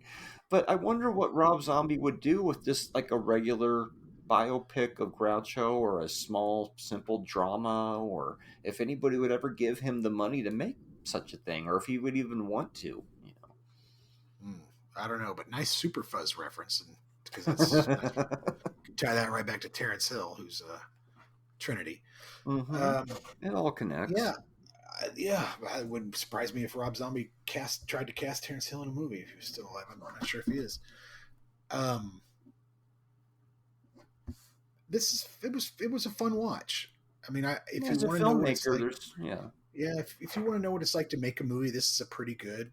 But I wonder what Rob Zombie would do with just like a regular biopic of Groucho or a small, simple drama, or if anybody would ever give him the money to make such a thing, or if he would even want to. I don't know, but nice Super Fuzz reference, and because that's tie that right back to Terrence Hill, who's Trinity. It all connects. Yeah, it wouldn't surprise me if Rob Zombie tried to cast Terrence Hill in a movie if he was still alive. I'm not sure if he is. It was a fun watch. I mean, if you want to know what it's like, if you want to know what it's like to make a movie, this is a pretty good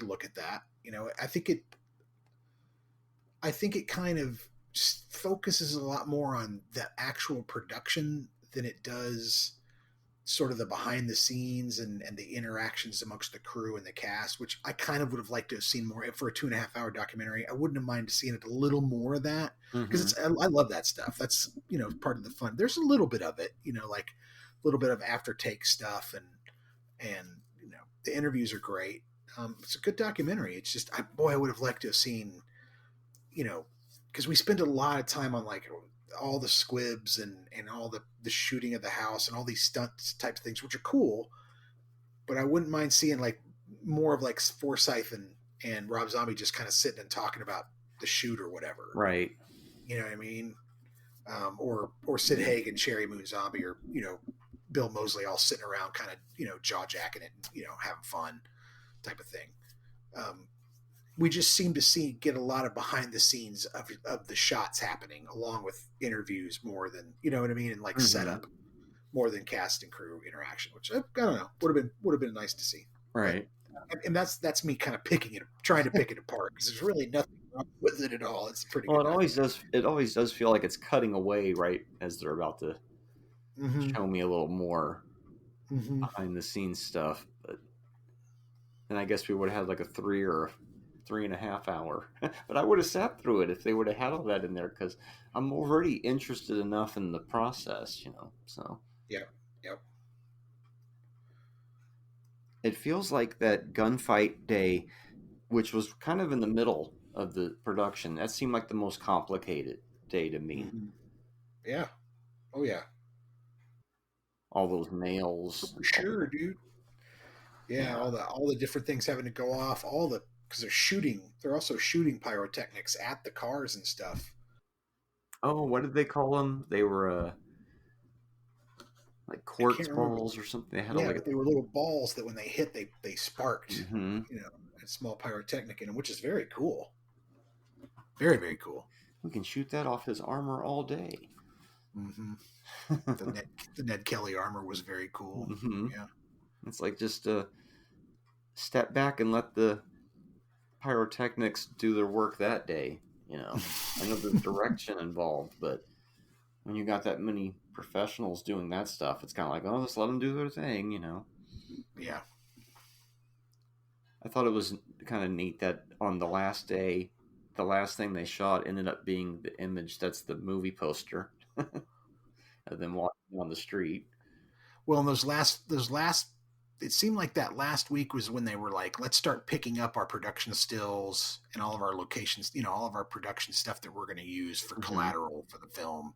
look at that. I think it kind of focuses a lot more on the actual production than it does sort of the behind the scenes and the interactions amongst the crew and the cast, which I kind of would have liked to have seen more for a 2.5 hour documentary. I wouldn't have minded seeing it a little more of that, because I love that stuff. That's, part of the fun. There's a little bit of it, like a little bit of aftertake stuff, and the interviews are great. It's a good documentary. It's just, I would have liked to have seen, because we spend a lot of time on like all the squibs and all the shooting of the house and all these stunts types of things, which are cool, but I wouldn't mind seeing like more of like Forsythe and Rob Zombie just kind of sitting and talking about the shoot or whatever. Right. You know what I mean? Or Sid Haig and Sherry Moon Zombie, or, Bill Moseley all sitting around kind of, jaw jacking it and, having fun type of thing. We just seem to get a lot of behind the scenes of the shots happening, along with interviews more than, you know what I mean? And like setup more than cast and crew interaction, which I don't know, would have been nice to see. Right. And that's me kind of trying to pick it apart, because there's really nothing wrong with it at all. It's pretty good. It always does feel like it's cutting away right as they're about to show me a little more behind the scenes stuff. But then I guess we would have had like a 3 or 3.5 hour, but I would have sat through it if they would have had all that in there, because I'm already interested enough in the process, so. Yep. It feels like that gunfight day, which was kind of in the middle of the production, that seemed like the most complicated day to me. Yeah. Oh yeah. All those nails. For sure, dude. Yeah, all the different things having to go off, because they're also shooting pyrotechnics at the cars and stuff. Oh, what did they call them? They were like quartz balls or something. They had they were little balls that when they hit, they sparked. A small pyrotechnic in them, which is very cool. Very, very cool. We can shoot that off his armor all day. The Ned Kelly armor was very cool. Yeah, it's like just step back and let the pyrotechnics do their work that day. I know there's direction involved, but when you got that many professionals doing that stuff, it's kind of like, oh, let's let them do their thing. Yeah. I thought it was kind of neat that on the last day, the last thing they shot ended up being the image that's the movie poster of them walking on the street. Well, and those last, it seemed like that last week was when they were like, let's start picking up our production stills and all of our locations, all of our production stuff that we're going to use for collateral for the film.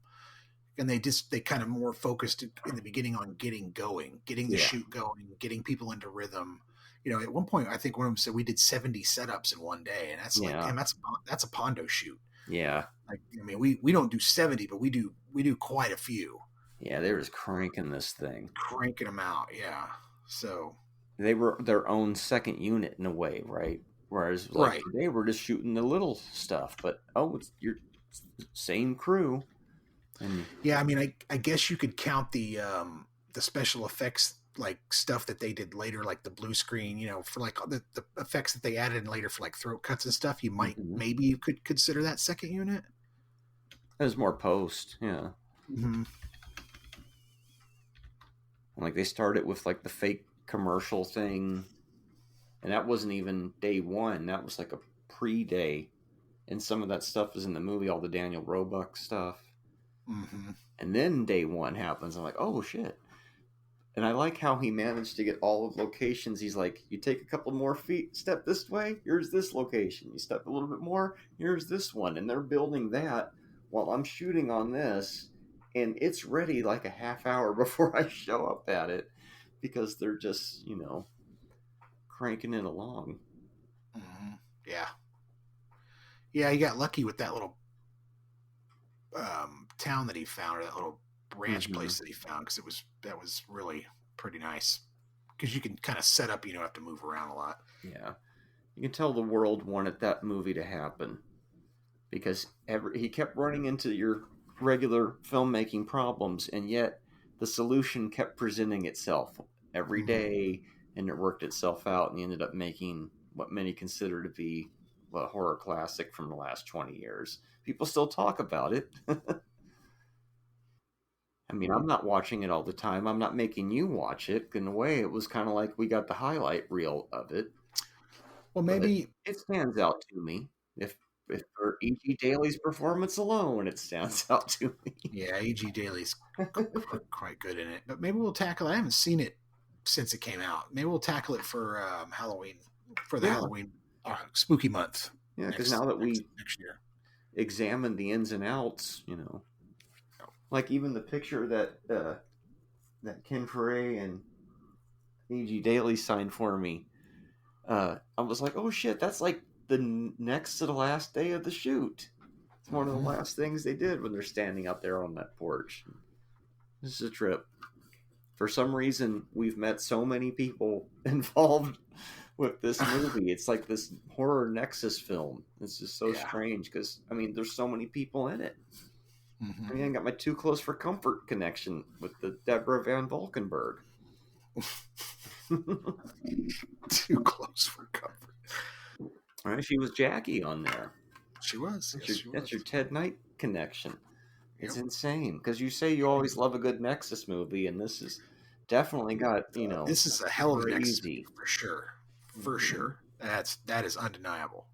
And they kind of more focused in the beginning on getting the shoot going, getting people into rhythm. At one point, I think one of them said we did 70 setups in one day, and that's like, damn, that's a Pondo shoot. Yeah. Like, I mean, we don't do 70, but we do quite a few. Yeah, they were just cranking this thing. Cranking them out, yeah. So they were their own second unit in a way, right? Whereas they were just shooting the little stuff, but it's your same crew. And yeah, I mean, I guess you could count the special effects like stuff that they did later, like the blue screen, for like the effects that they added in later for like throat cuts and stuff. You might maybe you could consider that second unit. There's more post, yeah. Like they started with like the fake commercial thing, and that wasn't even day one. That was like a pre-day, and some of that stuff is in the movie. All the Daniel Roebuck stuff, and then day one happens. I'm like, oh shit! And I like how he managed to get all of locations. He's like, you take a couple more feet, step this way, here's this location. You step a little bit more, here's this one. And they're building that while I'm shooting on this. And it's ready like a half hour before I show up at it because they're just, cranking it along. Mm-hmm. Yeah. Yeah, he got lucky with that little town that he found, or that little ranch place that he found, because that was really pretty nice. Because you can kind of set up, you don't have to move around a lot. Yeah, you can tell the world wanted that movie to happen because he kept running into your regular filmmaking problems, and yet the solution kept presenting itself every day, and it worked itself out, and he ended up making what many consider to be a horror classic from the last 20 years. People still talk about it. I mean, I'm not watching it all the time. I'm not making you watch it. In a way, it was kind of like we got the highlight reel of it. Well, maybe it stands out to me. If for E.G. Daly's performance alone, it stands out to me. Yeah, E.G. Daly's quite good in it. But maybe we'll tackle it. I haven't seen it since it came out. Maybe we'll tackle it for Halloween, for the Halloween spooky month. Yeah, because now that we next year examine the ins and outs, like even the picture that Ken Foray and E.G. Daly signed for me, I was like, oh shit, that's like the next to the last day of the shoot. It's one of the last things they did when they're standing out there on that porch. This is a trip. For some reason, we've met so many people involved with this movie. It's like this horror nexus film. It's just so strange because, I mean, there's so many people in it. I mean, I got my Too Close for Comfort connection with the Deborah Van Valkenburg. Too Close for Comfort. All right, she was Jackie on there. She was. That's your Ted Knight connection. It's insane because you say you always love a good Nexus movie, and this is definitely got This is a hell of a Nexus movie for sure. For sure, that is undeniable.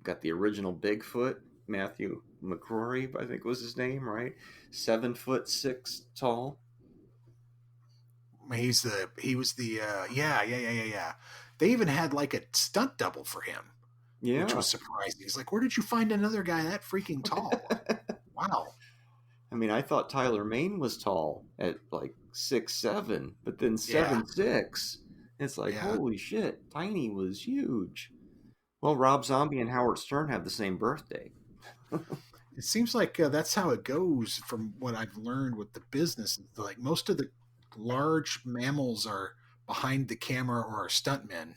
Got the original Bigfoot, Matthew McCrory, I think was his name, right? 7'6" tall. He was the yeah. They even had like a stunt double for him, which was surprising. He's like, where did you find another guy that freaking tall? Wow. I mean, I thought Tyler Mane was tall at like 6'7", but then 7'6". It's like, holy shit, Tiny was huge. Well, Rob Zombie and Howard Stern have the same birthday. It seems like that's how it goes from what I've learned with the business. Like most of the large mammals are behind the camera or are stuntmen,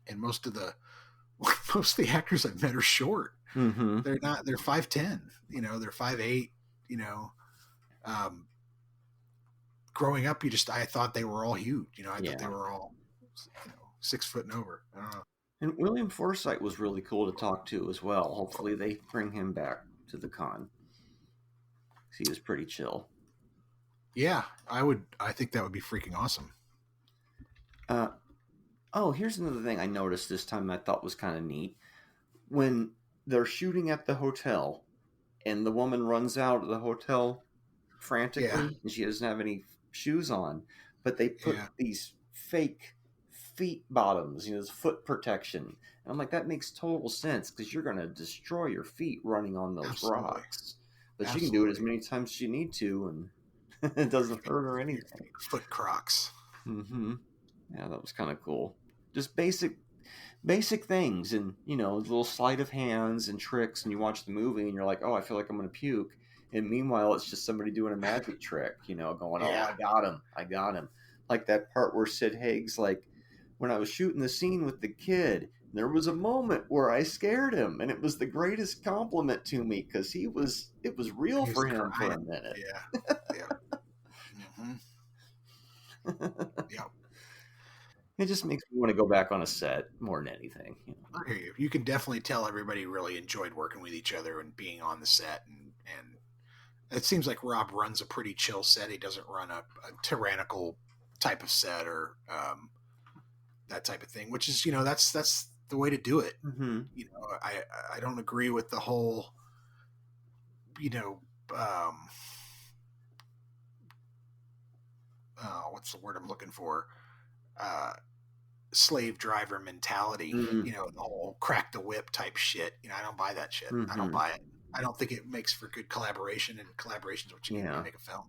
and most of the actors I've met are short. They're not. They're 5'10". They're 5'8". Growing up, I thought they were all huge. I thought they were all 6 foot and over. I don't know. And William Forsythe was really cool to talk to as well. Hopefully they bring him back to the con. He was pretty chill. Yeah, I think that would be freaking awesome. Here's another thing I noticed this time I thought was kind of neat. When they're shooting at the hotel and the woman runs out of the hotel frantically and she doesn't have any shoes on, but they put these fake feet bottoms, foot protection. And I'm like, that makes total sense because you're going to destroy your feet running on those rocks. But she can do it as many times as you need to, and it doesn't hurt or anything. Foot Crocs. Yeah, that was kind of cool. Just basic things, and little sleight of hands and tricks. And you watch the movie, and you're like, oh, I feel like I'm going to puke. And meanwhile, it's just somebody doing a magic trick. Going, oh, I got him. Like that part where Sid Haig's like, when I was shooting the scene with the kid, there was a moment where I scared him, and it was the greatest compliment to me because it was real for him for a minute. It just makes me want to go back on a set more than anything. I hear you. You can definitely tell everybody really enjoyed working with each other and being on the set, and it seems like Rob runs a pretty chill set. He doesn't run a tyrannical type of set or that type of thing, which is, that's the way to do it. I don't agree with the whole, what's the word I'm looking for? Slave driver mentality, Mhm. the whole crack the whip type shit. I don't buy that shit. I don't Mhm. buy it. I don't think it makes for good collaboration, and collaboration is what you need Yeah. to make a film.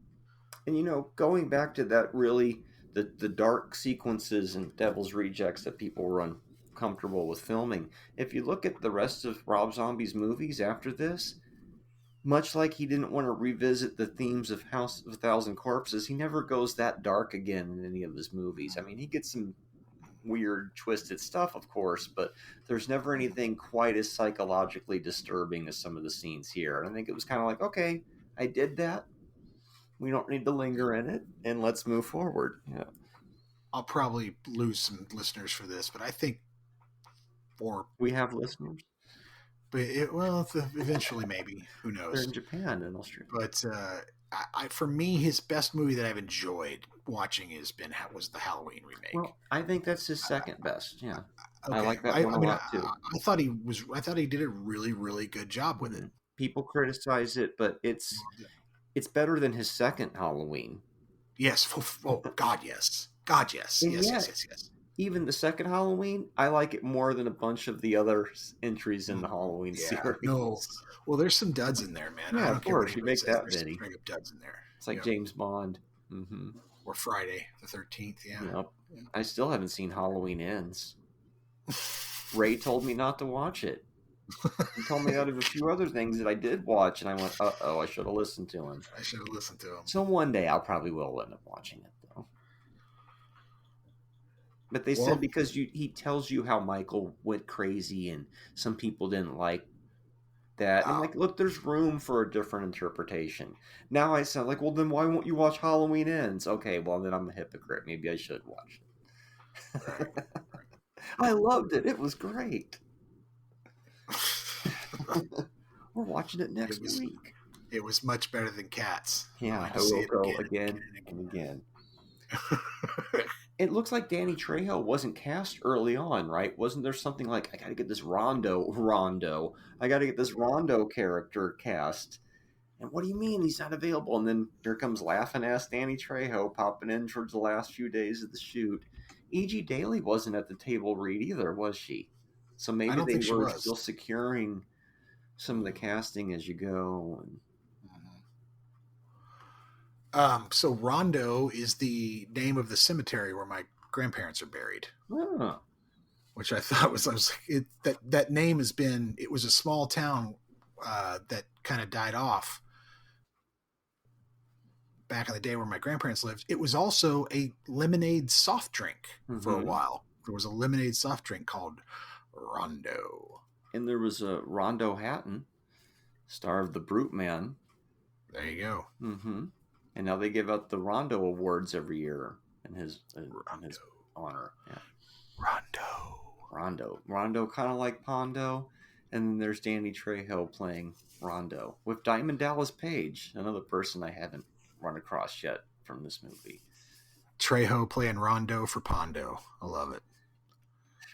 And going back to that, really the dark sequences and Devil's Rejects that people were uncomfortable with filming. If you look at the rest of Rob Zombie's movies after this, much like he didn't want to revisit the themes of House of a Thousand Corpses, he never goes that dark again in any of his movies. I mean, he gets some weird, twisted stuff, of course, but there's never anything quite as psychologically disturbing as some of the scenes here. And I think it was kind of like, okay, I did that. We don't need to linger in it, and let's move forward. Yeah. I'll probably lose some listeners for this, but I think We have listeners. eventually maybe, who They're knows? in Japan and Australia. But for me, his best movie that I've enjoyed watching was the Halloween remake. Well, I think that's his second best. Yeah, Okay. I like that one a lot too. I thought he did a really, really good job with it. People criticize it, but it's better than his second Halloween. Yes. Oh God, yes. God, yes. And Yes, yet, yes. Even the second Halloween, I like it more than a bunch of the other entries in the Halloween Yeah, series. no. Well, there's some duds in there, man. Yeah, I don't of care what course, you anybody make says. that There's some video. straight up duds in there. It's like James Bond. Mm-hmm. Or Friday the 13th. Yeah. Yep. I still haven't seen Halloween Ends. Ray told me not to watch it. He told me out of a few other things that I did watch, and I went, "Uh-oh, I should have listened to him." I should have listened to him. So one day I probably will end up watching it, though. But they said because he tells you how Michael went crazy, and some people didn't like that. And I'm like, look, there's room for a different interpretation. Now I sound like, well, then why won't you watch Halloween Ends? Okay, well, then I'm a hypocrite. Maybe I should watch it. I loved it. It was great. We're watching it next week. It was much better than Cats. Yeah, I will go again and again. It looks like Danny Trejo wasn't cast early on, right? Wasn't there something like, I got to get this Rondo. I got to get this Rondo character cast. And what do you mean he's not available? And then here comes laughing ass Danny Trejo popping in towards the last few days of the shoot. E.G. Daily wasn't at the table read either, was she? So maybe they were still securing some of the casting as you go. So Rondo is the name of the cemetery where my grandparents are buried. Oh. Which I thought was like that name has been. It was a small town that kind of died off back in the day where my grandparents lived. It was also a lemonade soft drink for a while. There was a lemonade soft drink called Rondo. And there was a Rondo Hatton, star of The Brute Man. There you go. Mm-hmm. And now they give out the Rondo Awards every year in his honor. Yeah. Rondo, kind of like Pondo. And then there's Danny Trejo playing Rondo with Diamond Dallas Page, another person I haven't run across yet from this movie. Trejo playing Rondo for Pondo. I love it.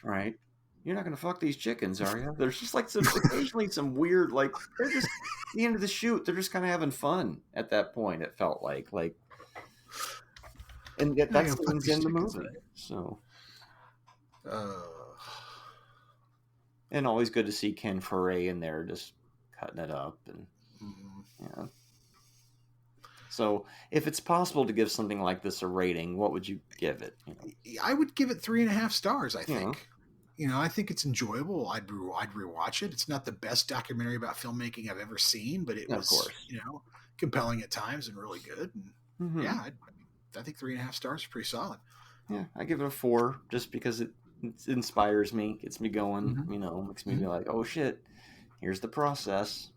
Right. You're not going to fuck these chickens, are you? There's just like occasionally some weird, like, they're just, at the end of the shoot, they're just kind of having fun at that point, it felt like. And yet that's things in the movie. Right? So. And always good to see Ken Foray in there just cutting it up. And yeah. So if it's possible to give something like this a rating, what would you give it? I would give it 3.5 stars, I think. I think it's enjoyable. I'd rewatch it. It's not the best documentary about filmmaking I've ever seen, but it was, of course, compelling at times and really good. And yeah, I think 3.5 stars is pretty solid. Yeah, I give it a 4 just because it inspires me, gets me going, makes me be like, oh shit, here's the process.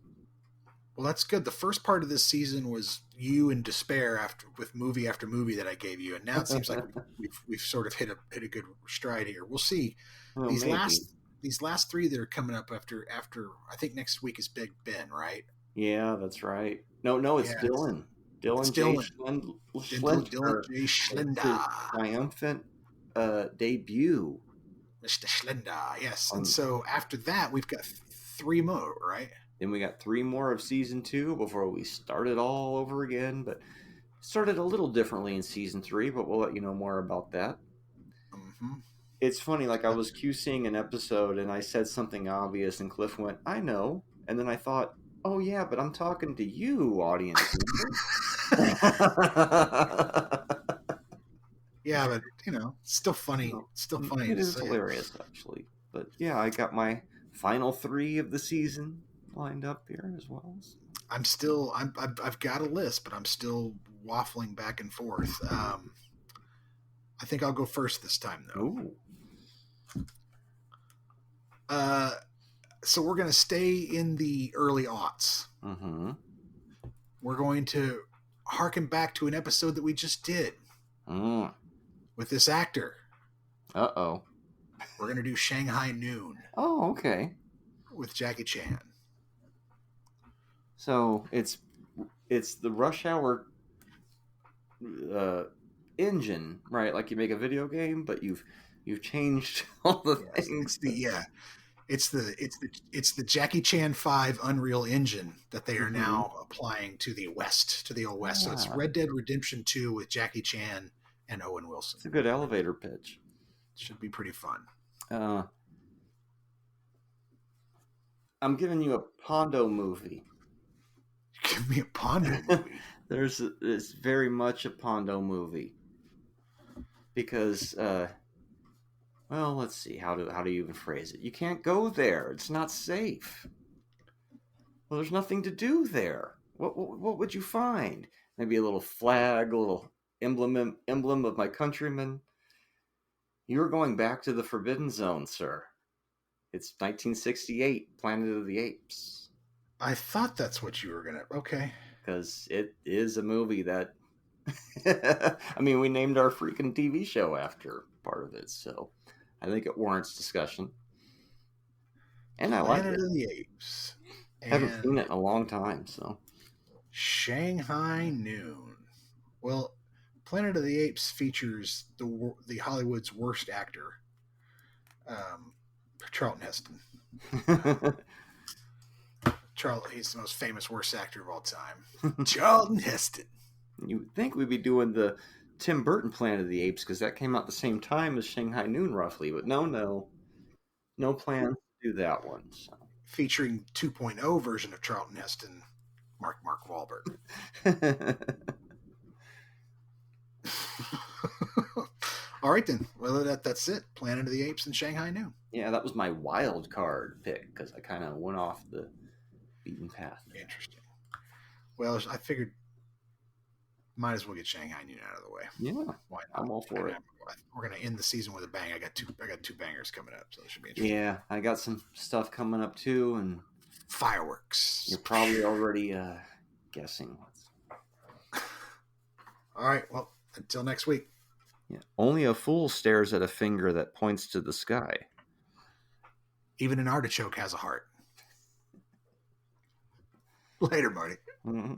Well, that's good. The first part of this season was you in despair with movie after movie that I gave you, and now it seems like we've sort of hit a good stride here. We'll see. Well, these last 3 that are coming up after I think next week is Big Ben, right? Yeah, that's right. No, it's Dylan. Dylan J. Schlender. Triumphant debut. Mr. Schlender, yes. And so after that, we've got 3 more, right? Then we got 3 more of season 2 before we start it all over again. But started a little differently in season 3, but we'll let you know more about that. Mm-hmm. It's funny, like I was QCing an episode and I said something obvious and Cliff went, I know. And then I thought, oh yeah, but I'm talking to you, audience member. Yeah, but still funny. Still funny. It is hilarious, actually. But yeah, I got my final 3 of the season lined up here as well. I've got a list, but I'm still waffling back and forth. I think I'll go first this time, though. Ooh. So we're going to stay in the early aughts. Mm-hmm. We're going to harken back to an episode that we just did with this actor. Uh-oh. We're going to do Shanghai Noon. Oh, okay. With Jackie Chan. So it's the Rush Hour engine, right? Like you make a video game, but you've changed all the things. It's the Jackie Chan 5 Unreal Engine that they are now applying to the West, to the old West. So it's Red Dead Redemption 2 with Jackie Chan and Owen Wilson. It's a good elevator pitch. Should be pretty fun. I'm giving you a Pondo movie. Give me a Pondo movie. It's very much a Pondo movie because, well, let's see how do you even phrase it? You can't go there. It's not safe. Well, there's nothing to do there. What would you find? Maybe a little flag, a little emblem of my countrymen. You're going back to the Forbidden Zone, sir. It's 1968, Planet of the Apes. I thought that's what you were going to... Okay. Because it is a movie that... I mean, we named our freaking TV show after part of it, so I think it warrants discussion. And I like it. Planet of the Apes. I haven't seen it in a long time, so... Shanghai Noon. Well, Planet of the Apes features the Hollywood's worst actor, Charlton Heston. He's the most famous worst actor of all time. Charlton Heston. You would think we'd be doing the Tim Burton Planet of the Apes because that came out the same time as Shanghai Noon, roughly. But no plan to do that one. So. Featuring 2.0 version of Charlton Heston, Mark Wahlberg. All right, then. Well, that's it. Planet of the Apes and Shanghai Noon. Yeah, that was my wild card pick because I kind of went off the beaten path. Interesting. Well, I figured might as well get Shanghai Noon out of the way. Yeah, why not? I'm all for it. We're gonna end the season with a bang. I got two bangers coming up, so it should be interesting. Yeah, I got some stuff coming up too, and fireworks. You're probably already guessing what's. All right. Well, until next week. Yeah. Only a fool stares at a finger that points to the sky. Even an artichoke has a heart. Later, Marty. Mm-hmm.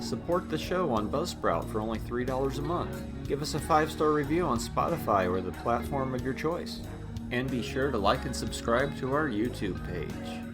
Support the show on Buzzsprout for only $3 a month. Give us a 5-star review on Spotify or the platform of your choice. And be sure to like and subscribe to our YouTube page.